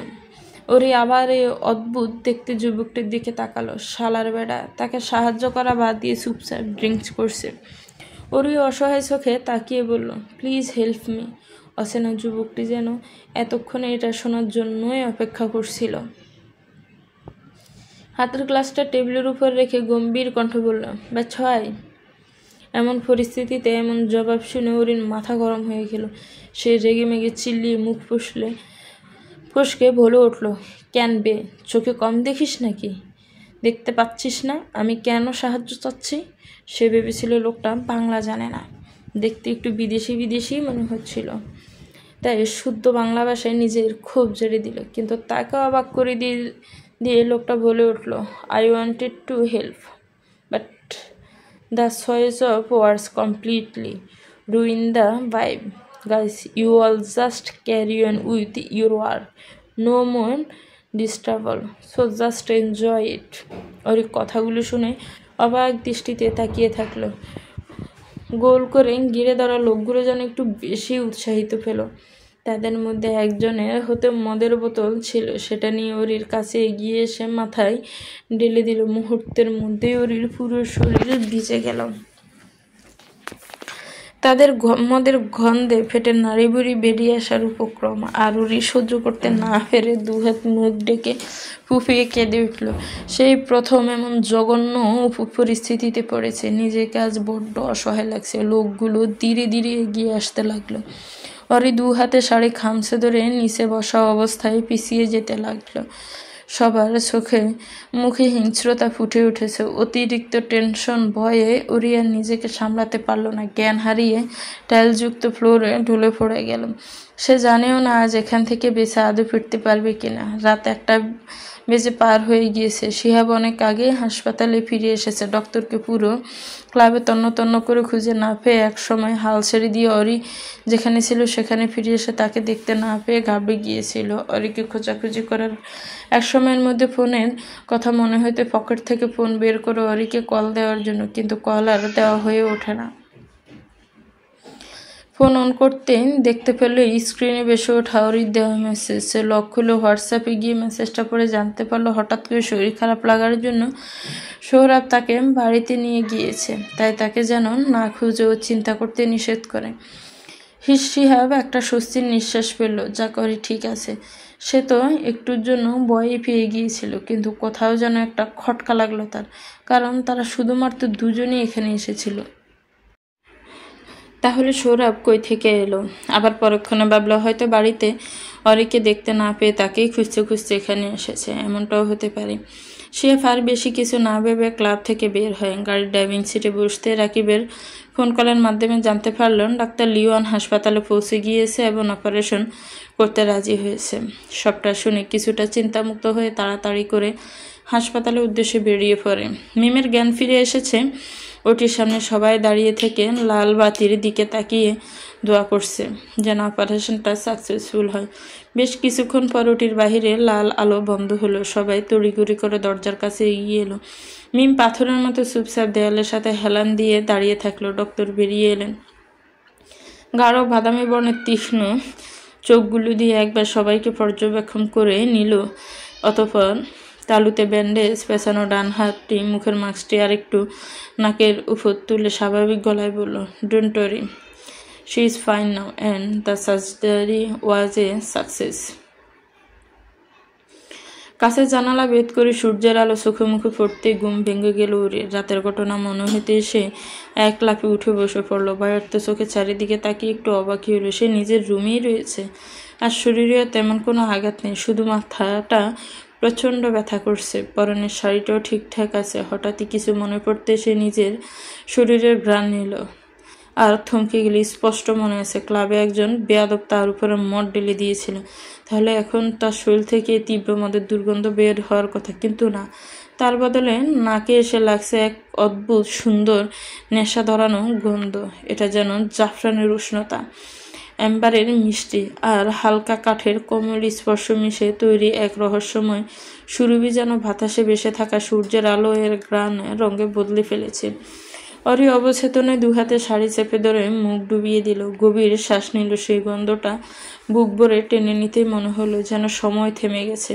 ওরি আবার এই অদ্ভুত দেখতে যুবকটির দিকে তাকালো। শালার বেড়া, তাকে সাহায্য করা বাদ দিয়ে চুপচাপ ড্রিঙ্কস করছে। ওরি অসহায় চোখে তাকিয়ে বলল, প্লিজ হেল্প মি। অচেনা যুবকটি যেন এতক্ষণে এটা শোনার জন্যই অপেক্ষা করছিল। হাতের গ্লাসটা টেবিলের উপর রেখে গম্ভীর কণ্ঠ বলল, ব্যথা হয়। এমন পরিস্থিতিতে এমন জবাব শুনে ওরির মাথা গরম হয়ে গেল। সে রেগে মেগে চিল্লিয়ে মুখ ফসকে বলে উঠল, কেন বে, চোখে কম দেখিস নাকি? দেখতে পাচ্ছিস না আমি কেন সাহায্য চাচ্ছি? সে ভেবেছিল লোকটা বাংলা জানে না, দেখতে একটু বিদেশি বিদেশি মনে হচ্ছিল, তাই শুদ্ধ বাংলা ভাষায় নিজের ক্ষোভ ঝেড়ে দিল। কিন্তু তাকে অবাক করে দিয়ে লোকটা বলে উঠল, I wanted to help, but the choice of words completely ruin the vibe. Guys, you all just carry on with your work. No more disturbal. So just enjoy it. ওর এই কথাগুলো শুনে অবাক দৃষ্টিতে তাকিয়ে থাকলো। গোল করে ঘিরে ধরা লোকগুলো যেন একটু বেশি উৎসাহিত পেল। তাদের মধ্যে একজনের হতে মদের বোতল ছিল, সেটা নিয়ে ওরির কাছে এগিয়ে এসে মাথায় ঢেলে দিল। মুহূর্তের মধ্যে ওরির পুরো শরীর ভিজে গেল। তাদের মদের গন্ধে ফেটে নাড়িভুড়ি বেরিয়ে আসার উপক্রম। আর ওরি সহ্য করতে না পেরে দুহাত মুখ ডেকে ফুঁপিয়ে কেঁদে উঠল। সেই প্রথম এমন জঘন্য পরিস্থিতিতে পড়েছে। নিজেকে আজ বড্ড অসহায় লাগছে। লোকগুলো ধীরে ধীরে এগিয়ে আসতে লাগলো। ওরি দু হাতে শাড়ি খামছে ধরে নিচে বসা অবস্থায় পিছিয়ে যেতে লাগলো। সবার চোখে মুখে হিংস্রতা ফুটে উঠেছে। অতিরিক্ত টেনশন ভয়ে ওরি আর নিজেকে সামলাতে পারল না। জ্ঞান হারিয়ে টাইলযুক্ত ফ্লোরে ঢুলে পড়ে গেল। সে জানেও না আজ এখান থেকে বেঁচে আদৌ ফিরতে পারবে কিনা। রাত 1টা বেজে পার হয়ে গিয়েছে। শিহাব অনেক আগে হাসপাতালে ফিরে এসেছে। ডক্টরকে পুরো ক্লাবে তন্ন তন্ন করে খুঁজে না পেয়ে একসময় হাল ছেড়ে দিয়ে অরি যেখানে ছিল সেখানে ফিরে এসে তাকে দেখতে না পেয়ে ঘাবড়ে গিয়েছিল। অরিকে খোঁজাখুঁজি করার এক সময়ের মধ্যে ফোনের কথা মনে হইতে পকেট থেকে ফোন বের করে অরিকে কল দেওয়ার জন্য, কিন্তু কল আর দেওয়া হয়ে ওঠে না। ফোন অন করতে দেখতে পেল স্ক্রিনে বেশি ওঠা অরির দেওয়া মেসেজ। সে লক খুলে হোয়াটসঅ্যাপে গিয়ে মেসেজটা পড়ে জানতে পারলো হঠাৎ করে শরীর খারাপ লাগার জন্য সৌরভ তাকে বাড়িতে নিয়ে গিয়েছে। তাই তাকে যেন না খুঁজে ও চিন্তা করতে নিষেধ করে। শিহাব একটা স্বস্তির নিঃশ্বাস পেল। যা করে ঠিক আছে। সে তো একটুর জন্য ভয়ে পেয়ে গিয়েছিল, কিন্তু কোথাও যেন একটা খটকা লাগলো তার, কারণ তারা শুধুমাত্র দুজনেই এখানে এসেছিল। তাহলে সৌরভ কই থেকে এলো? আবার পরক্ষণে ভাবলো হয়তো বাড়িতে অরিকে দেখতে না পেয়ে তাকেই খুঁজতে খুঁজতে এখানে এসেছে, এমনটাও হতে পারে। সে আর বেশি কিছু না ভেবে ক্লাব থেকে বের হয়। গাড়ির ড্রাইভিং সিটে বসতে রাকিবের ফোন কলের মাধ্যমে জানতে পারলেন ডাক্তার লিওয়ান হাসপাতালে পৌঁছে গিয়েছে এবং অপারেশন করতে রাজি হয়েছে। সবটা শুনে কিছুটা চিন্তামুক্ত হয়ে তাড়াতাড়ি করে হাসপাতালের উদ্দেশ্যে বেরিয়ে পড়ে। মিমের জ্ঞান ফিরে এসেছে। ওটির সামনে সবাই দাঁড়িয়ে থেকে লাল বাতির দিকে তাকিয়ে দোয়া করছে যেন অপারেশনটা সাকসেসফুল হয়। বেশ কিছুক্ষণ পর ওটির বাহিরে লাল আলো বন্ধ হলো। সবাই তড়িঘড়ি করে দরজার কাছে এগিয়ে এলো। মিম পাথরের মতো চুপচাপ দেয়ালের সাথে হেলান দিয়ে দাঁড়িয়ে থাকলো। ডক্টর বেরিয়ে এলেন। গাঢ় বাদামি বর্ণের তীক্ষ্ণ চোখগুলো দিয়ে একবার সবাইকে পর্যবেক্ষণ করে নিল। অতঃপর তালুতে ব্যান্ডেজ পেঁচানো ডান হাতটি মুখের মাস্কটি আর একটু নাকের উপর তুলে স্বাভাবিক গলায় বলল, don't worry, she is fine now and the surgery was A success. কাছে জানালা ভেদ করে সূর্যের আলো চোখে মুখে পড়তে ঘুম ভেঙে গেল ওরির। রাতের ঘটনা মনে হতে সে এক লাফে উঠে বসে পড়ল। ভয়ার্থ চোখে চারিদিকে তাকিয়ে একটু অবাকই হলো। সে নিজের রুমেই রয়েছে আর শরীরেও তেমন কোনো আঘাত নেই, শুধু মাথাটা প্রচণ্ড ব্যথা করছে। পরনের শাড়িটাও ঠিকঠাক আছে। হঠাৎই কিছু মনে পড়তে সে নিজের শরীরের ঘ্রাণ নিল আর থমকে গেলে। স্পষ্ট মনে আছে ক্লাবে একজন বেয়াদব তার উপরে মদ ঢেলে দিয়েছিল। তাহলে এখন তার শরীর থেকে তীব্র মদের দুর্গন্ধ বের হওয়ার কথা, কিন্তু না, তার বদলে নাকে এসে লাগছে এক অদ্ভুত সুন্দর নেশা ধরানো গন্ধ। এটা যেন জাফরানের উষ্ণতা, অ্যাম্বারের মিষ্টি আর হালকা কাঠের কোমল স্পর্শ মিশে তৈরি এক রহস্যময় সুরভি যেন বাতাসে ভেসে থাকা সূর্যের আলো এর ঘ্রাণ রঙে বদলে ফেলেছে। অরি অবচেতনে দুহাতে শাড়ি চেপে ধরে মুখ ডুবিয়ে দিল। গভীর শ্বাস নিল। সেই গন্ধটা বুক ভরে টেনে নিতেই মনে হলো যেন সময় থেমে গেছে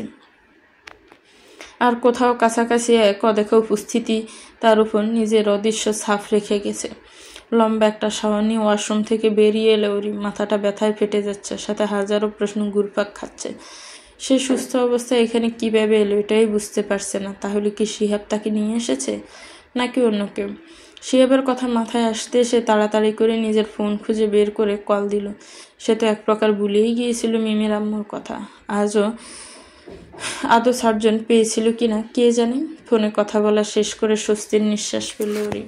আর কোথাও কাছাকাছি এক অদেখা উপস্থিতি তার উপর নিজের অদৃশ্য ছাপ রেখে গেছে। লম্বা একটা শাওয়ার নিয়ে ওয়াশরুম থেকে বেরিয়ে এলে ওরি মাথাটা ব্যথায় ফেটে যাচ্ছে, সাথে হাজারো প্রশ্ন ঘুরপাক খাচ্ছে। সে সুস্থ অবস্থায় এখানে কীভাবে এলো এটাই বুঝতে পারছে না। তাহলে কি শিহাব তাকে নিয়ে এসেছে নাকি অন্য কেউ? শিহাবের কথা মাথায় আসতে সে তাড়াতাড়ি করে নিজের ফোন খুঁজে বের করে কল দিল। সে তো এক প্রকার ভুলেই গিয়েছিল মিমের আম্মুর কথা। আদৌ সার্জন পেয়েছিল কিনা কে জানে। ফোনে কথা বলা শেষ করে স্বস্তির নিঃশ্বাস ফেলল ওরি।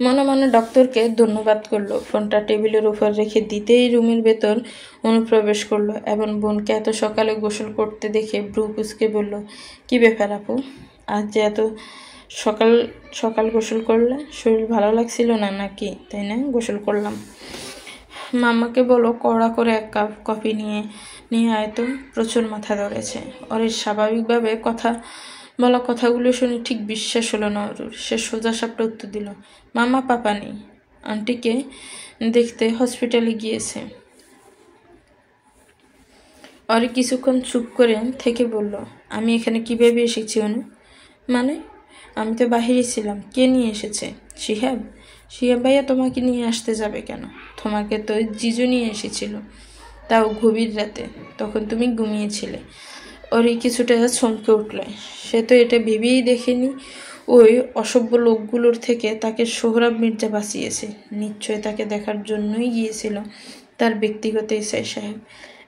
মনে মনে ডক্টরকে ধন্যবাদ করলো। ফোনটা টেবিলের উপর রেখে দিতেই রুমের ভেতর অনুপ্রবেশ করলো এবং বোনকে এত সকালে গোসল করতে দেখে ভ্রু কুঁচকে বলল, কি ব্যাপার আপু, আজ যে এত সকাল সকাল গোসল করলে? শরীর ভালো লাগছিল না নাকি? তাই না, গোসল করলাম। মাম্মাকে বলো কড়া করে 1 কাপ কফি নিয়ে নিয়ে আয় তো, প্রচুর মাথা ধরেছে। অরির স্বাভাবিকভাবে বলা কথাগুলো শুনে ঠিক বিশ্বাস হলো না অরুর। সে সোজা সাপটা উত্তর দিল, মাম্মা পাপা নেই, আন্টিকে দেখতে হসপিটালে গিয়েছে। অরি কিছুক্ষণ চুপ করে থেকে বলল, আমি এখানে কিভাবে এসেছি অনু? মানে? আমি তো বাহিরে ছিলাম। কে নিয়ে এসেছে? শিহাব? শিহাব ভাইয়া তোমাকে নিয়ে আসতে যাবে কেন? তোমাকে তো জিজু নিয়ে এসেছিল, তাও গভীর রাতে, তখন তুমি ঘুমিয়েছিলে। অরি কিছুটা চমকে উঠল। সে তো এটা ভেবেই দেখেনি ওই অসভ্য লোকগুলোর থেকে তাকে সোহরাব মির্জা বাঁচিয়েছে। নিশ্চয় তাকে দেখার জন্যই গিয়েছিল তার ব্যক্তিগত এসআই সাহেব,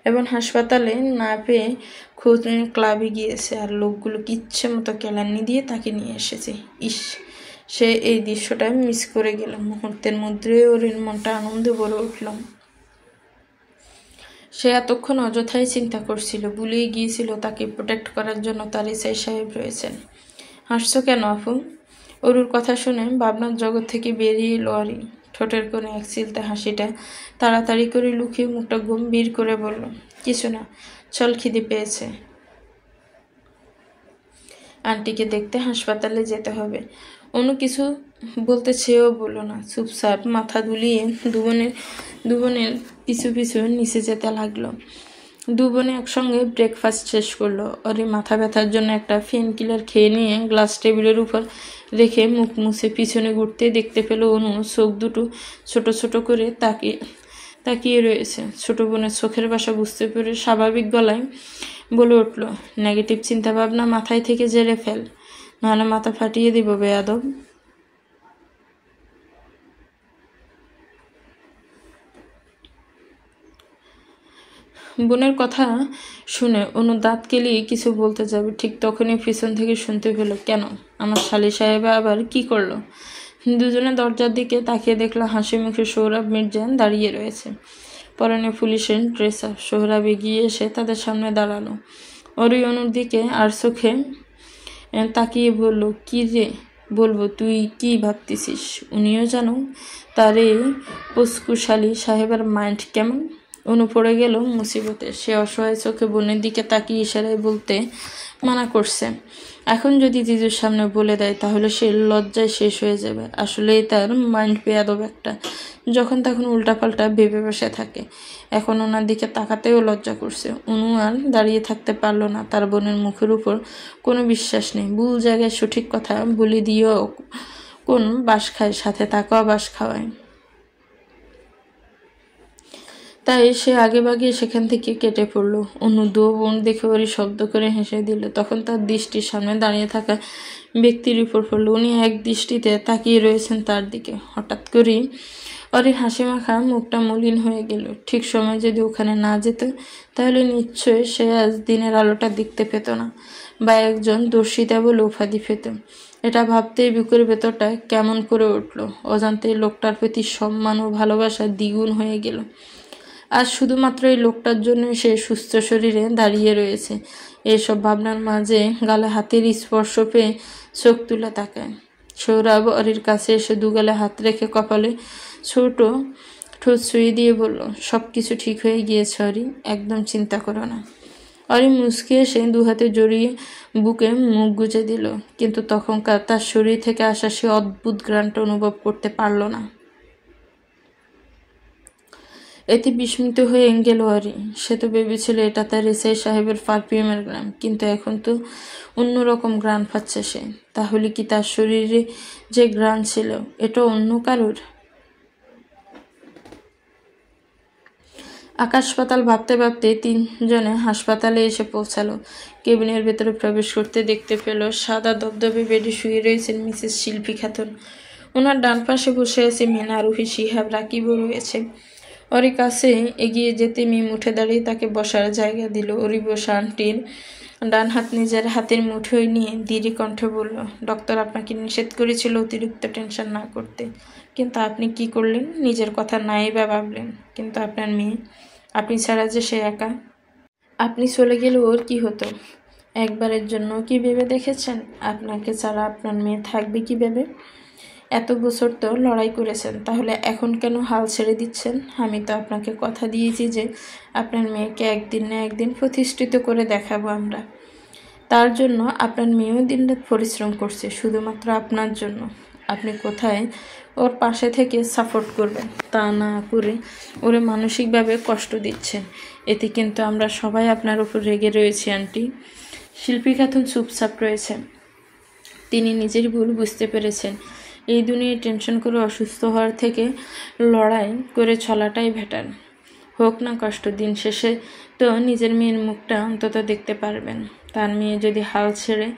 এবং হাসপাতালে না পেয়ে খোঁজ নিয়ে ক্লাবে গিয়েছে, আর লোকগুলোকে ইচ্ছে মতো কেলানি দিয়ে তাকে নিয়ে এসেছে। ইস, সে এই দৃশ্যটা মিস করে গেল। মুহূর্তের মধ্যে ওর মনটা আনন্দে ভরে উঠল। সে এতক্ষণ অযথাই চিন্তা করছিল, ভুলেই গিয়েছিল তাকে প্রোটেক্ট করার জন্য তার এসআই সাহেব রয়েছেন। হাসছো কেন আপু? অরুর কথা শুনে ভাবনার জগৎ থেকে বেরিয়ে এলো অরি। ঠোঁটের কোণে এক চিলতে হাসিটা তাড়াতাড়ি করে লুকিয়ে মুখটা গম্ভীর করে বলল, কিছু না, চল, খিদে পেয়েছে। আন্টিকে দেখতে হাসপাতালে যেতে হবে। অন্য কিছু বলতে চেয়েও বলল না, চুপচাপ মাথা দুলিয়ে দুবনের পিছু পিছু নিচে যেতে লাগলো। দুবনে একসঙ্গে ব্রেকফাস্ট শেষ করলো। অরি মাথা ব্যথার জন্য একটা পেন কিলার খেয়ে নিয়ে গ্লাস টেবিলের উপর রেখে মুখ মুছে পিছনে ঘুরতে দেখতে পেল অনু চোখ দুটো ছোট ছোট করে তাকিয়ে রয়েছে। ছোট বোনের চোখের ভাষা বুঝতে পেরে স্বাভাবিক গলায় বলে উঠল, নেগেটিভ চিন্তাভাবনা মাথায় থেকে জেরে ফেল, নাহলে মাথা ফাটিয়ে দিব বেয়াদব। বোনের কথা শুনে অনু দাঁত কেলিয়ে কিছু বলতে যাবে, ঠিক তখনই পিছন থেকে শুনতে পেল, কেন, আমার শালি সাহেবা আবার কি করলো? দুজনে দরজার দিকে তাকিয়ে দেখলো হাসি মুখে সোহরাব মির্জা দাঁড়িয়ে রয়েছে, পরনে পুলিশের ড্রেস আপ। সোহরাব এগিয়ে এসে তাদের সামনে দাঁড়ালো। অরি অনুর দিকে আর চোখে তাকিয়ে বলল, কি রে বলবো, তুই কি ভাবতেছিস? উনিও জানো তার এই পস্কুশালী সাহেবের মাইন্ড কেমন। অনু পড়ে গেল মুসিবতে। সে অসহায় চোখে বোনের দিকে তাকিয়ে ইশারায় বলতে মানা করছে। এখন যদি জিজুর সামনে বলে দেয় তাহলে সে লজ্জায় শেষ হয়ে যাবে। আসলেই তার মাইন্ড বেয়াদব একটা, যখন তখন উল্টাপাল্টা ভেবে বসে থাকে। এখন ওনার দিকে তাকাতেও লজ্জা করছে। অনু আর দাঁড়িয়ে থাকতে পারল না। তার বোনের মুখের উপর কোনো বিশ্বাস নেই। ভুল জায়গায় সঠিক কথা বলে দিয়েও কোন বাস খায়, সাথে তাকেও বাস খাওয়ায়। তাই সে আগে ভাগে সেখান থেকে কেটে পড়ল। অনু দু বোন দেখে ওরই শব্দ করে হেসে দিল। তখন তার দৃষ্টির সামনে দাঁড়িয়ে থাকা ব্যক্তির উপর পড়ল। উনি এক দৃষ্টিতে তাকিয়ে রয়েছেন তার দিকে। হঠাৎ করেই অরির হাসি মাখা মুখটা মলিন হয়ে গেল। ঠিক সময় যদি ওখানে না যেত তাহলে নিশ্চয় সে আজ দিনের আলোটা দেখতে পেত না, বা একজন দর্শিতা বলে উপাধি পেত। এটা ভাবতেই বুকের ভেতরটা কেমন করে উঠল। অজান্তেই লোকটার প্রতি সম্মান ও ভালোবাসা দ্বিগুণ হয়ে গেল। আর শুধুমাত্র এই লোকটার জন্য সে সুস্থ শরীরে দাঁড়িয়ে রয়েছে। এসব ভাবনার মাঝে গালে হাতের স্পর্শ পেয়ে চোখ তুলে তাকায়। সৌরভ অরির কাছে এসে দুগালে হাত রেখে কপালে ছোট ঠোঁট ছুঁয়ে দিয়ে বলল, সব কিছু ঠিক হয়ে গিয়েছে অরি, একদম চিন্তা করো না। অরি মুচকি এসে দুহাতে জড়িয়ে বুকে মুখ গুজে দিল, কিন্তু তখনকার তার শরীর থেকে আসা সে অদ্ভুত ঘ্রাণটা অনুভব করতে পারল না। এতে বিস্মিত হয়ে গেল অরি। সে তো ভেবেছিল এটা তার এসআই সাহেবের পারফিউমের গ্রাম, কিন্তু এখন তো অন্যরকম গ্রান পাচ্ছে সে। তাহলে কি তার শরীরে যে গ্রান ছিল এটা অন্য কারোর? আকাশপাতাল ভাবতে ভাবতে তিনজনে হাসপাতালে এসে পৌঁছালো। কেবিনের ভেতরে প্রবেশ করতে দেখতে পেল সাদা দবদবে বেডে শুয়ে রয়েছেন মিসেস শিল্পী খাতুন। ওনার ডান পাশে বসে আছে মিনা, রুহি, শিহাব, রাকিবও রয়েছে। অরি কাছে এগিয়ে যেতে মিম উঠে দাঁড়িয়ে তাকে বসার জায়গা দিল। অরি বসা আন্টির ডান হাত নিজের হাতের মুঠোয় নিয়ে ধীরে কণ্ঠে বলল, ডক্টর আপনাকে নিষেধ করেছিল অতিরিক্ত টেনশন না করতে, কিন্তু আপনি কি করলেন? নিজের কথা নাই বা ভাবলেন, কিন্তু আপনার মেয়ে, আপনি ছাড়া যে সে একা। আপনি চলে গেলে ওর কি হতো? একবারের জন্য কি ভেবে দেখেছেন আপনাকে ছাড়া আপনার মেয়ে থাকবে কিভাবে? এত বছর তো লড়াই করেছেন, তাহলে এখন কেন হাল ছেড়ে দিচ্ছেন? আমি তো আপনাকে কথা দিয়েছি যে আপনার মেয়েকে একদিন না একদিন প্রতিষ্ঠিত করে দেখাবো আমরা। তার জন্য আপনার মেয়েও দিনরাত পরিশ্রম করছে শুধুমাত্র আপনার জন্য। আপনি কোথায় ওর পাশে থেকে সাপোর্ট করবেন, তা না করে ওরে মানসিকভাবে কষ্ট দিচ্ছেন। এতে কিন্তু আমরা সবাই আপনার উপর রেগে রয়েছি আন্টি। শিল্পী খাতুন চুপচাপ রয়েছেন। তিনি নিজের ভুল বুঝতে পেরেছেন। এই দুনিয়ায় টেনশন করে অসুস্থ হওয়ার থেকে লড়াই করে চলাটাই বেটার। হোক না কষ্ট, দিন শেষে তো নিজের মেয়ের মুখটা অন্তত দেখতে পারবেন। তার মেয়ে যদি হাল ছেড়ে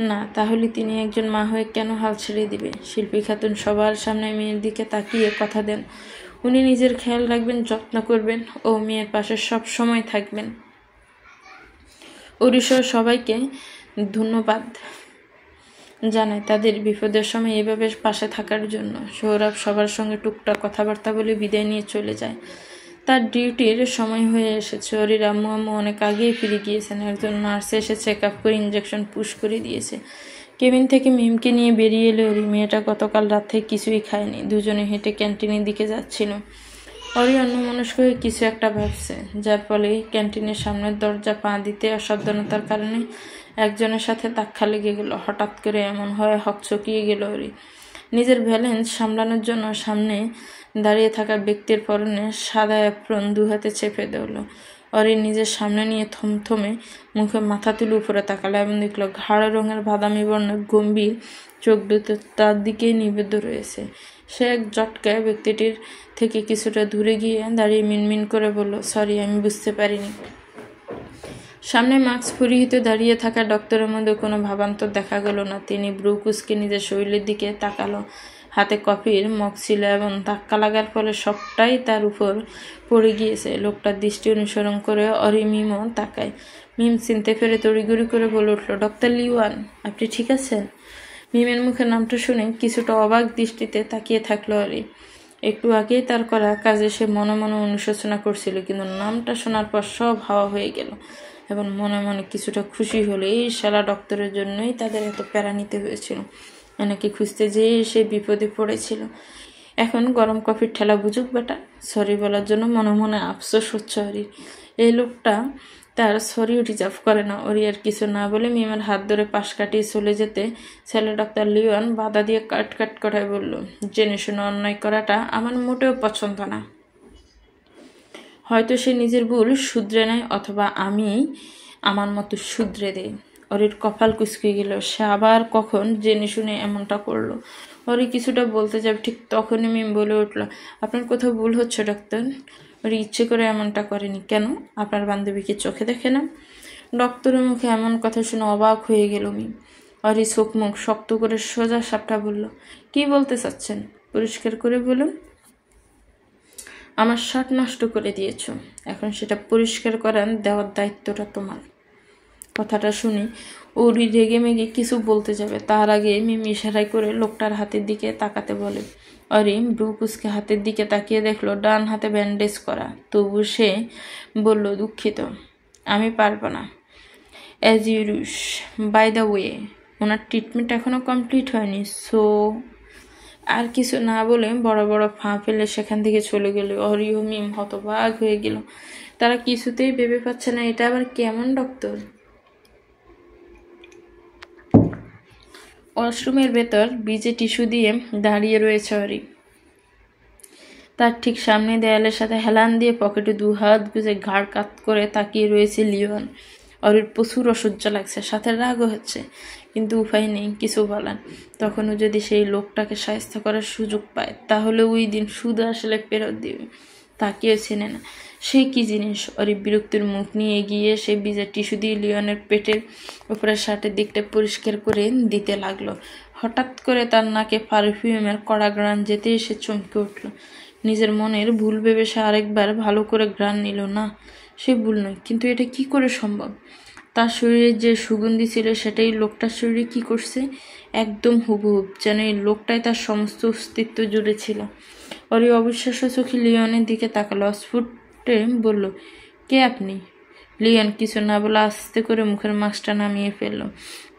না, তাহলে তিনি একজন মা হয়ে কেন হাল ছেড়ে দিবে? শিল্পী খাতুন সবার সামনে মেয়ের দিকে তাকিয়ে কথা দেন উনি নিজের খেয়াল রাখবেন, যত্ন করবেন ও মেয়ের পাশে সব সময় থাকবেন। ওড়িশার সবাইকে ধন্যবাদ জানায় তাদের বিপদের সময় এভাবে পাশে থাকার জন্য। সৌরভ সবার সঙ্গে টুকটাক কথাবার্তা বলে বিদায় নিয়ে চলে যায়। তার ডিউটির সময় হয়ে এসেছে। ওরির আম্মু অনেক আগেই ফিরে গিয়েছেন। একজন নার্স এসে চেক আপ করে ইঞ্জেকশন পুশ করে দিয়েছে। কেবিন থেকে মিমকে নিয়ে বেরিয়ে এলো ওরি। মেয়েটা গতকাল রাত থেকে কিছুই খায়নি। দুজনে হেঁটে ক্যান্টিনের দিকে যাচ্ছিল। ওরি অন্যমনস্ক হয়ে কিছু একটা ভাবছে, যার ফলে ক্যান্টিনের সামনের দরজা পা দিতে অসাবধানতার কারণে একজনের সাথে ধাক্কা লেগে গেল। হঠাৎ করে এমন হয়ে হকচকিয়ে গেল ওরি। নিজের ব্যালেন্স সামলানোর জন্য সামনে দাঁড়িয়ে থাকা ব্যক্তির পরনে সাদা অ্যাপ্রন দু হাতে চেপে ধরল। ওরি নিজের সামনে নিয়ে থমথমে মুখে মাথা তুলে উপরে তাকালো এবং দেখলো গাঢ় রঙের বাদামি বর্ণের গম্ভীর চোখ দুটো তার দিকেই নিবেদ্য রয়েছে। সে এক জটকায় ব্যক্তিটির থেকে কিছুটা দূরে গিয়ে দাঁড়িয়ে মিনমিন করে বলল, সরি, আমি বুঝতে পারিনি। সামনে মাস্ক পরিহিত দাঁড়িয়ে থাকা ডক্টরের মধ্যে কোনো ভাবান্তর দেখা গেল না। তিনি ব্রু কুঁচকে নিজের শরীরের দিকে তাকালো। হাতে কফির মগ ছিল এবং ধাক্কা লাগার ফলে সবটাই তার উপর পড়ে গিয়েছে। লোকটার দৃষ্টি অনুসরণ করে অরি মিমও তাকায়। মিম চিনতে পেরে তড়িঘড়ি করে বলে উঠল, ডক্টর লিওয়ান, আপনি ঠিক আছেন? মিমের মুখে নামটা শুনে কিছুটা অবাক দৃষ্টিতে তাকিয়ে থাকলো অরি। একটু আগেই তার করা কাজে সে মনে মনে অনুশোচনা করছিল, কিন্তু নামটা শোনার পর সব হাওয়া হয়ে গেল এবং মনে মনে কিছুটা খুশি হলো। এই শালা ডক্টরের জন্যই তাদের এত প্যারা নিতে হয়েছিল। এনাকে খুঁজতে যেয়ে সে বিপদে পড়েছিল। এখন গরম কফির ঠেলা বুঝুক বেটা। সরি বলার জন্য মনে মনে আফসোস হচ্ছে অরির। এই লোকটা তার সরিও রিজার্ভ করে না। ওরি আর কিছু না বলে মিমের হাত ধরে পাশ কাটিয়ে চলে যেতে ছেলে ডক্টর লিওয়ান বাধা দিয়ে কাট করায় বলল, জেনে শুনে অন্যায় করাটা আমার মোটেও পছন্দ না। হয়তো সে নিজের ভুল শুধরে নেয়, অথবা আমি আমার মতো শুধরে দেই। অরির কপাল কুঁচকে গেল। সে আবার কখন জেনে শুনে এমনটা করলো। অরি কিছুটা বলতে যাবে, ঠিক তখনই মিম বলে উঠল, আপনার কোথাও ভুল হচ্ছে ডক্টর। ওরি ইচ্ছে করে এমনটা করেনি। কেন? আপনার বান্ধবীকে চোখে দেখে না? ডক্টরের মুখে এমন কথা শুনে অবাক হয়ে গেল মিম। অরি চোখ মুখ শক্ত করে সোজা সাপটা বলল, কি বলতে চাচ্ছেন? পরিষ্কার করে বলুন। আমার শার্ট নষ্ট করে দিয়েছ, এখন সেটা পরিষ্কার করার দেওয়ার দায়িত্বটা তোমার। কথাটা শুনে ওরি রেগে মেগে কিছু বলতে যাবে, তার আগে মিম ইশারায় করে লোকটার হাতের দিকে তাকাতে বলে। অরি ব্রু কুঁচকে হাতের দিকে তাকিয়ে দেখলো ডান হাতে ব্যান্ডেজ করা। তবু সে বলল, দুঃখিত, আমি পারবো না। As you wish. By the way, ওনার ট্রিটমেন্ট এখনো কমপ্লিট হয়নি, সো। আর কিছু না বলে বড় বড় ফাঁ ফেলে সেখান থেকে চলে গেল। অরি ও মিম হতবাক হয়ে গেল। তারা কিছুতেই ভেবে পাচ্ছে না এটা আবার কেমন ডক্টর। ওয়াশরুমের ভেতর ভিজে টিস্যু দিয়ে দাঁড়িয়ে রয়েছে অরি। তার ঠিক সামনে দেয়ালের সাথে হেলান দিয়ে পকেটে দু হাত গুজে ঘাড় কাত করে তাকিয়ে রয়েছে লিওন। অরির প্রচুর অসহ্য লাগছে, সাথে রাগও হচ্ছে, কিন্তু উপায় নেই কিছু বলার। তখনও যদি সেই লোকটাকে সাহায্য করার সুযোগ পায়, তাহলে ওই দিন শুধু আসলে ফেরত দিবে। তাকেও চেনে না, সে কি জিনিস। অরি বিরক্তির মুখ নিয়ে এগিয়ে সে ভিজা টিস্যু দিয়ে লিওনের পেটের উপরে শার্টের দিকটা পরিষ্কার করে দিতে লাগলো। হঠাৎ করে তার নাকে পারফিউমের কড়া গ্রান যেতে সে চমকে উঠল। নিজের মনের ভুল ভেবে সে আরেকবার ভালো করে গ্রান নিল। না, সে ভুল নয়, কিন্তু এটা কি করে সম্ভব? তার শরীরে যে সুগন্ধি ছিল সেটাই লোকটার শরীরে কি করছে? একদম হুবহুব, যেন এই লোকটাই তার সমস্ত অস্তিত্ব জুড়ে ছিল। অরি অবিশ্বাস্য চোখে লিওনের দিকে তাকালো, অস্ফুটে বলল, কে আপনি? লিয়ান কিছু না বলে আস্তে করে মুখের মাস্কটা নামিয়ে ফেলল।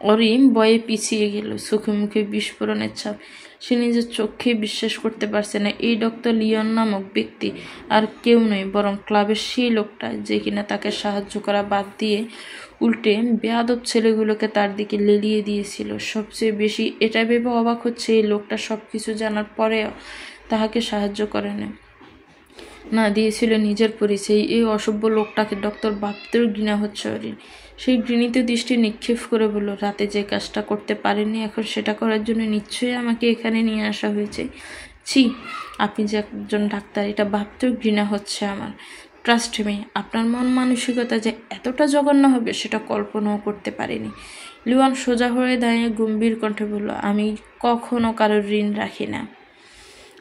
অরি ভয়ে পিছিয়ে গেল, চোখে মুখে বিস্ফোরণের ছাপ। সে নিজের চোখে বিশ্বাস করতে পারছে না এই ডক্টর লিওন নামক ব্যক্তি আর কেউ নয়, বরং ক্লাবের সেই লোকটা যে কিনা তাকে সাহায্য করা বাদ দিয়ে উল্টে বেয়াদব ছেলেগুলোকে তার দিকে লেলিয়ে দিয়েছিল। সবচেয়ে বেশি এটা ভেবে অবাক হচ্ছে এই লোকটা সবকিছু জানার পরেও তাহাকে সাহায্য করে না দিয়েছিল নিজের পরিচয়। এই অসভ্য লোকটাকে ডক্টর ভাবতেও ঘৃণা হচ্ছে ওর। সেই ঘৃণিত দৃষ্টি নিক্ষেপ করে বলল, রাতে যে কাজটা করতে পারেননি এখন সেটা করার জন্য নিশ্চয়ই আমাকে এখানে নিয়ে আসা হয়েছে। ছি, আপনি যে একজন ডাক্তার এটা ভাবতেও ঘৃণা হচ্ছে আমার। ট্রাস্ট মি, আপনার মন মানসিকতা যে এতটা জঘন্য হবে সেটা কল্পনাও করতে পারিনি। লিওয়ান সোজা হয়ে দাঁড়িয়ে গম্ভীর কণ্ঠে বলল, আমি কখনো কারোর ঋণ রাখি না,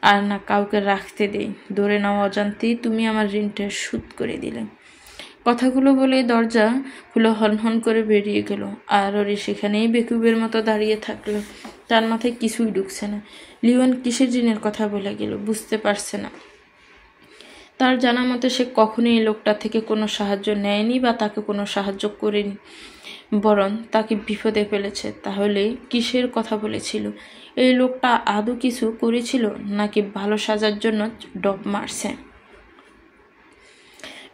আর না কাউকে রাখতে দেই। ধরে নাও অজান্তেই তুমি আমার ঋণটা শোধ করে দিলে। কথাগুলো বলে দরজা খুলে হনহন করে বেরিয়ে গেল। আর ওরে সেখানেই বেকুবের মতো দাঁড়িয়ে থাকলো। তার মাথায় কিছুই ঢুকছে না। লিওয়ান কিসের ঋণের কথা বলে গেল বুঝতে পারছে না। তার জানা মতে সে কখনোই এই লোকটা থেকে কোনো সাহায্য নেয়নি বা তাকে কোনো সাহায্য করেনি, বরং তাকে বিপদে ফেলেছে। তাহলে কিসের কথা বলেছিল? এই লোকটা আদৌ কিছু করেছিল নাকি ভালো সাজার জন্য ডব মারছে?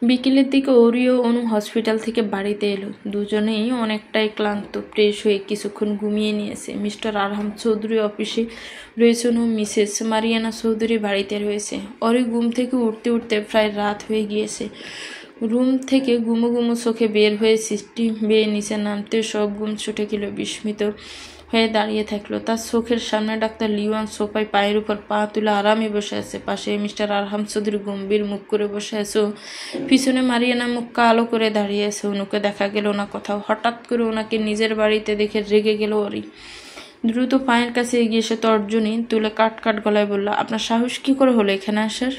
বিকেলের দিকে ওরি ও অনু হসপিটাল থেকে বাড়িতে এলো। দুজনেই অনেকটাই ক্লান্ত। ফ্রেশ হয়ে কিছুক্ষণ ঘুমিয়ে নিয়েছে। মিস্টার আরহাম চৌধুরী অফিসে রয়েছেন ও মিসেস মারিয়ানা চৌধুরী বাড়িতে রয়েছে। ওরি ঘুম থেকে উঠতে উঠতে প্রায় রাত হয়ে গিয়েছে। রুম থেকে গুমো গুমো চোখে বের হয়ে সিস্টি বেয়ে নিচে নামতে সব ঘুম ছুটে গেল। বিস্মিত হয়ে দাঁড়িয়ে থাকলো। তার চোখের সামনে ডাক্তার লিওয়ান সোফায় পায়ের উপর পা তুলে আরামে বসে আছে। পাশে মিস্টার আরহাম চৌধুরী গম্ভীর মুখ করে বসে আছে। পিছনে মারিয়ানা মুখ কালো করে দাঁড়িয়ে আছে। ওনাকে দেখা গেল না কোথাও। হঠাৎ করে ওনাকে নিজের বাড়িতে দেখে রেগে গেল ওরি। দ্রুত পায়ের কাছে এগিয়ে এসে তর্জনী তুলে কাট কাট গলায় বলল, আপনার সাহস কি করে হলো এখানে আসার?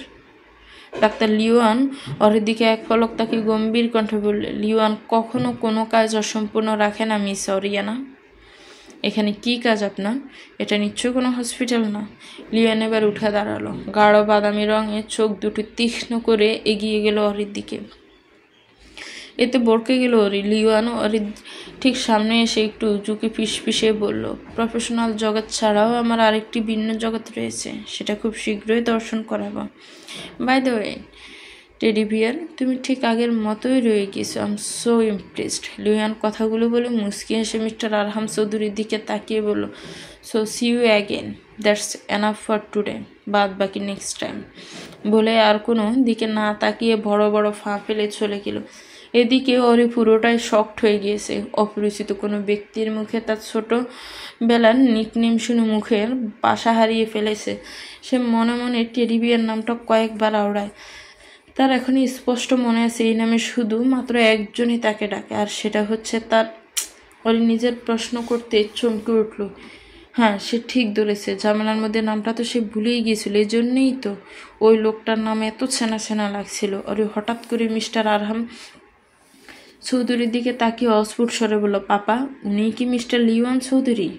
ডাক্তার লিওয়ান ওর দিকে এক পলক তাকে গম্ভীর কণ্ঠে বললে, লিওয়ান কখনো কোনো কাজ অসম্পূর্ণ রাখে না মিস অরিয়ানা। এখানে কি কাজ আপনার? এটা নিশ্চয় কোনো হসপিটাল না। লিওয়ান এবার উঠে দাঁড়ালো। গাঢ় বাদামি রঙের চোখ দুটি তীক্ষ্ণ করে এগিয়ে গেল অরির দিকে। এতে বরকে গেল অরি। লিওয়ান অরির ঠিক সামনে এসে একটু উঁচুকে ফিসফিসে বলল, প্রফেশনাল জগৎ ছাড়াও আমার আরেকটি ভিন্ন জগৎ রয়েছে, সেটা খুব শীঘ্রই দর্শন করাবো। By the way teddy bear, তুমি ঠিক আগের মতোই রয়ে গেছো। I am so impressed. লিওয়ান কথাগুলো বলে মুস্কি হেসে মিস্টার আরহাম চৌধুরীর দিকে তাকিয়ে বলল, so see you again, that's enough for today, বাদ বাকি নেক্সট টাইম। বলে আর কোনো দিকে না তাকিয়ে বড় বড় ফাঁ ফেলে চলে গেল। এদিকে ওরে পুরোটাই শকড হয়ে গিয়েছে। অপরিচিত কোনো ব্যক্তির মুখে তার ছোটবেলার নিকনেম শুনে মুখের বাসা হারিয়ে ফেলেছে। সে মনে মনে টেডি বিয়ার নামটা কয়েকবার আওড়ায়। তার এখনই স্পষ্ট মনে আছে এই নামে শুধু মাত্র একজনই তাকে ডাকে, আর সেটা হচ্ছে তার। ওরে নিজের প্রশ্ন করতে চমকে উঠল। হ্যাঁ, সে ঠিক ধরেছে। ঝামেলার মধ্যে নামটা তো সে ভুলেই গিয়েছিল। এই জন্যেই তো ওই লোকটার নাম এত ছেনা ছেনা লাগছিল। ওরে হঠাৎ করে মিস্টার আরহাম চৌধুরীর দিকে তাকিয়ে অস্ফুট স্বরে বলল, পাপা, উনি কি মিস্টার লিওয়ান চৌধুরী?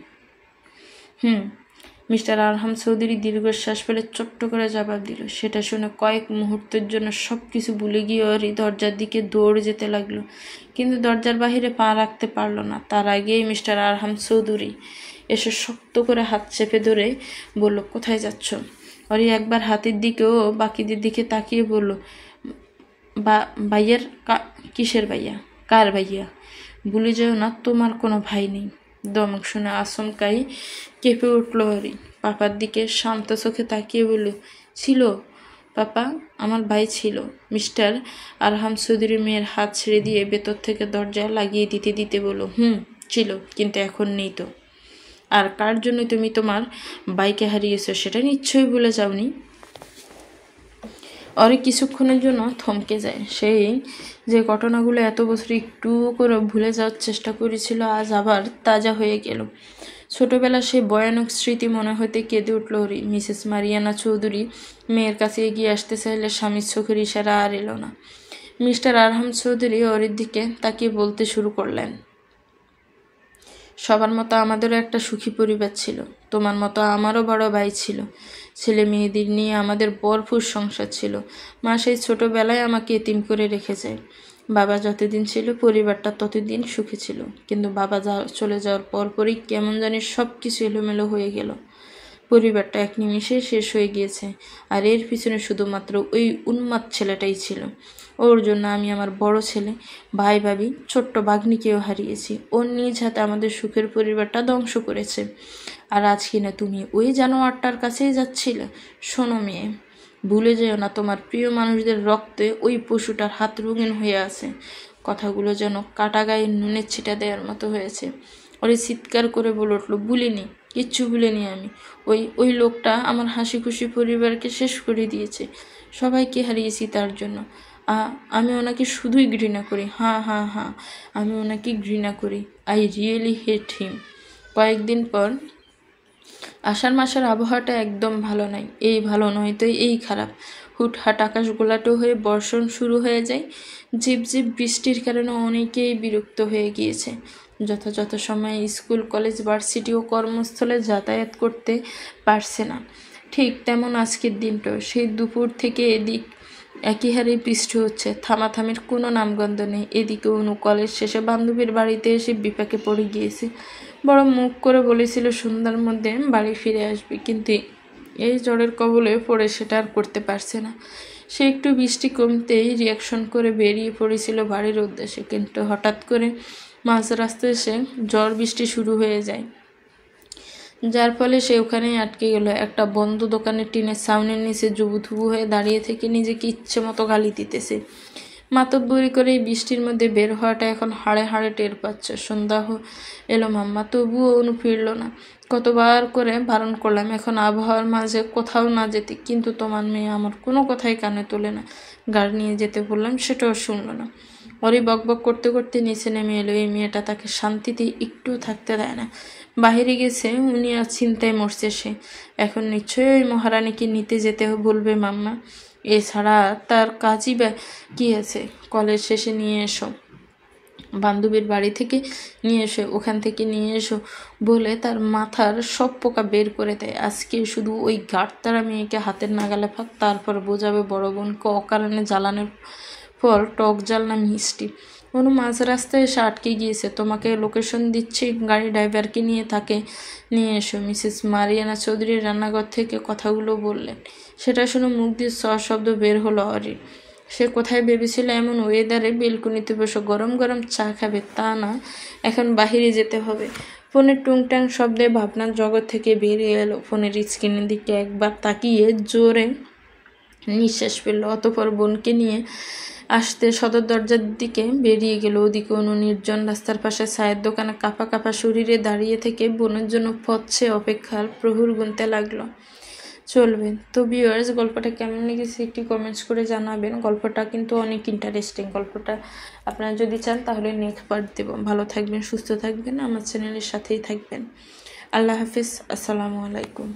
মিস্টার আরহাম চৌধুরী দীর্ঘশ্বাস ফেলে ছোট্ট করে জবাব দিল। সেটা শুনে কয়েক মুহূর্তের জন্য সব কিছু ভুলে গিয়ে ওরই দরজার দিকে দৌড়ে যেতে লাগলো, কিন্তু দরজার বাহিরে পা রাখতে পারলো না। তার আগেই মিস্টার আরহাম চৌধুরী এসে শক্ত করে হাত চেপে ধরে বলল, কোথায় যাচ্ছ? ওরই একবার হাতের দিকেও বাকিদের দিকে তাকিয়ে বলল, ভাইয়ের? কিসের ভাইয়া? কার ভাইয়া? ভুলে যেও না তোমার কোনো ভাই নেই। দমক শুনে আচমকাই কেঁপে উঠল হরি। পাপার দিকে শান্ত চোখে তাকিয়ে বলল, ছিল পাপা, আমার ভাই ছিল। মিস্টার আরহাম চৌধুরী মেয়ের হাত ছেড়ে দিয়ে ভেতর থেকে দরজা লাগিয়ে দিতে দিতে বলল, ছিল, কিন্তু এখন নেই তো। আর কার জন্য তুমি তোমার ভাইকে হারিয়েছো সেটা নিশ্চয়ই ভুলে যাওনি। ওরে কিছুক্ষণের জন্য থমকে যায়। সেই যে ঘটনাগুলো এত বছর একটু করে ভুলে যাওয়ার চেষ্টা করেছিল আজ আবার তাজা হয়ে গেল। ছোটবেলা সেই ভয়ানক স্মৃতি মনে হতে কেঁদে উঠল ওরি। মিসেস মারিয়ানা চৌধুরী মেয়ের কাছে এগিয়ে আসতে চাইলে স্বামীর চোখের ইশারা আর এলো না। মিস্টার আরহাম চৌধুরী ওরির দিকে তাকিয়ে বলতে শুরু করলেন, সবার মতো আমাদেরও একটা সুখী পরিবার ছিল। তোমার মতো আমারও বড় ভাই ছিল। ছেলে মেয়েদের নিয়ে আমাদের ভরপুর সংসার ছিল। মা সেই ছোটবেলায় আমাকে এতিম করে রেখে যায়। বাবা যতদিন ছিল পরিবারটা ততদিন সুখে ছিল, কিন্তু বাবা চলে যাওয়ার পরপরই কেমন জানি সব কিছু এলোমেলো হয়ে গেল। পরিবারটা এক নিমিষে শেষ হয়ে গিয়েছে, আর এর পিছনে শুধুমাত্র ওই উন্মাদ ছেলেটাই ছিল। ওর জন্য আমি আমার বড় ছেলে, ভাই ভাবি, ছোট্ট বাঘনিকেও হারিয়েছি। ওর নিজ হাতে আমাদের সুখের পরিবারটা ধ্বংস করেছে। আর আজ কিনা তুমি ওই জানোয়ারটার কাছেই যাচ্ছিলে। শোনো মেয়ে, ভুলে যেও না তোমার প্রিয় মানুষদের রক্তে ওই পশুটার হাত রঙিন হয়ে আছে। কথাগুলো যেন কাটা গায়ে নুনের ছিটা দেওয়ার মতো হয়েছে। ওরে চিৎকার করে বলে উঠলো, ভুলিনি, কিচ্ছু ভুলিনি আমি। ওই লোকটা আমার হাসি খুশি পরিবারকে শেষ করে দিয়েছে। সবাইকে হারিয়েছি তার জন্য। আমি ওনাকে শুধুই ঘৃণা করি। হ্যাঁ, আমি ওনাকে ঘৃণা করি। আই রিয়েলি হেট হিম। কয়েকদিন পর আষাঢ় মাসের আবহাওয়াটা একদম ভালো নাই। এই ভালো নয় তো এই খারাপ। হুটহাট আকাশ গোলাটো হয়ে বর্ষণ শুরু হয়ে যায়। ঝিপঝিপ বৃষ্টির কারণে অনেকেই বিরক্ত হয়ে গিয়েছে। যথাযথ সময়ে স্কুল, কলেজ, ভার্সিটি ও কর্মস্থলে যাতায়াত করতে পারছে না। ঠিক তেমন আজকের দিনটাও সেই দুপুর থেকে এদিক একই হারে বৃষ্টি হচ্ছে, থামাথামির কোনো নামগন্ধ নেই। এদিকে অনু কলেজ শেষে বান্ধবীর বাড়িতে এসে বিপাকে পড়ে গিয়েছে। বড় মুখ করে বলেছিল সন্ধ্যার মধ্যে বাড়ি ফিরে আসবে, কিন্তু এই ঝড়ের কবলে পড়ে সেটা আর করতে পারছে না। সে একটু বৃষ্টি কমতেই রিয়াকশন করে বেরিয়ে পড়েছিল বাড়ির উদ্দেশ্যে, কিন্তু হঠাৎ করে মাঝ রাস্তায় এসে ঝড় বৃষ্টি শুরু হয়ে যায়, যার ফলে সে ওখানেই আটকে গেল। একটা বন্ধ দোকানের টিনের ছাউনির নিচে জুবুথুবু হয়ে দাঁড়িয়ে থেকে নিজেকে ইচ্ছে মতো গালি দিতেছে। মাতব্বরি করে এই বৃষ্টির মধ্যে বের হওয়াটা এখন হাড়ে হাড়ে টের পাচ্ছে। সন্ধ্যা এলো মাম্মা, তবুও অনু ফিরল না। কতবার করে বারণ করলাম এখন আবহাওয়ার মাঝে কোথাও না যেতে, কিন্তু তোমার মেয়ে আমার কোনো কথাই কানে তোলে না। গাড়ি নিয়ে যেতে বললাম, সেটাও শুনলো না। ওরই বকবক করতে করতে নিচে নেমে এলো। এই মেয়েটা তাকে শান্তিতে একটু থাকতে দেয় না। বাহিরে গেছে, উনি আর চিন্তায় মরছে সে। এখন নিশ্চয়ই ওই মহারানীকে নিতে যেতে বলবে মাম্মা। এছাড়া তার কাজই বা কী আছে? কলেজ শেষে নিয়ে এসো, বান্ধবীর বাড়ি থেকে নিয়ে এসো, ওখান থেকে নিয়ে এসো বলে তার মাথার সব পোকা বের করে দেয়। আজকে শুধু ওই গাড়তারা মেয়েকে হাতের নাগালে ফাঁক, তারপর বোঝাবে বড় বোনকে অকারণে জ্বালানোর ফল টক জাল না মিষ্টি। অনু মাঝ রাস্তায় এসে আটকে গিয়েছে। তোমাকে লোকেশন দিচ্ছি, গাড়ি ড্রাইভারকে নিয়ে তাকে নিয়ে এসো। মিসেস মারিয়ানা চৌধুরী রান্নাঘর থেকে কথাগুলো বললেন। সেটা শুনে মুখ দিয়ে শব্দ বের হলো অরির। সে কোথায় ভেবেছিল এমন ওয়েদারে বেলকুনিতে বসে গরম গরম চা খাবে, তা না এখন বাহিরে যেতে হবে। ফোনের টুংটাং শব্দে ভাবনার জগৎ থেকে বেরিয়ে এলো। ফোনের স্ক্রিনের দিকে একবার তাকিয়ে জোরে নিঃশ্বাস ফেললো। অতঃপর বোনকে নিয়ে আসতে সদর দরজার দিকে বেরিয়ে গেল। ওদিকে অনু নির্জন রাস্তার পাশে চায়ের দোকানে কাঁপা কাঁপা শরীরে দাঁড়িয়ে থেকে বোনের জন্য পথছে অপেক্ষার প্রহর গুনতে লাগলো। চলবে তো ভিউয়ার্স, গল্পটা কেমন লেগেছে একটু কমেন্টস করে জানাবেন। গল্পটা কিন্তু অনেক ইন্টারেস্টিং। গল্পটা আপনারা যদি চান তাহলে নেক্সট পার্ট দেব। ভালো থাকবেন, সুস্থ থাকবেন, আমার চ্যানেলের সাথেই থাকবেন। আল্লাহ হাফিজ, আসসালামু আলাইকুম।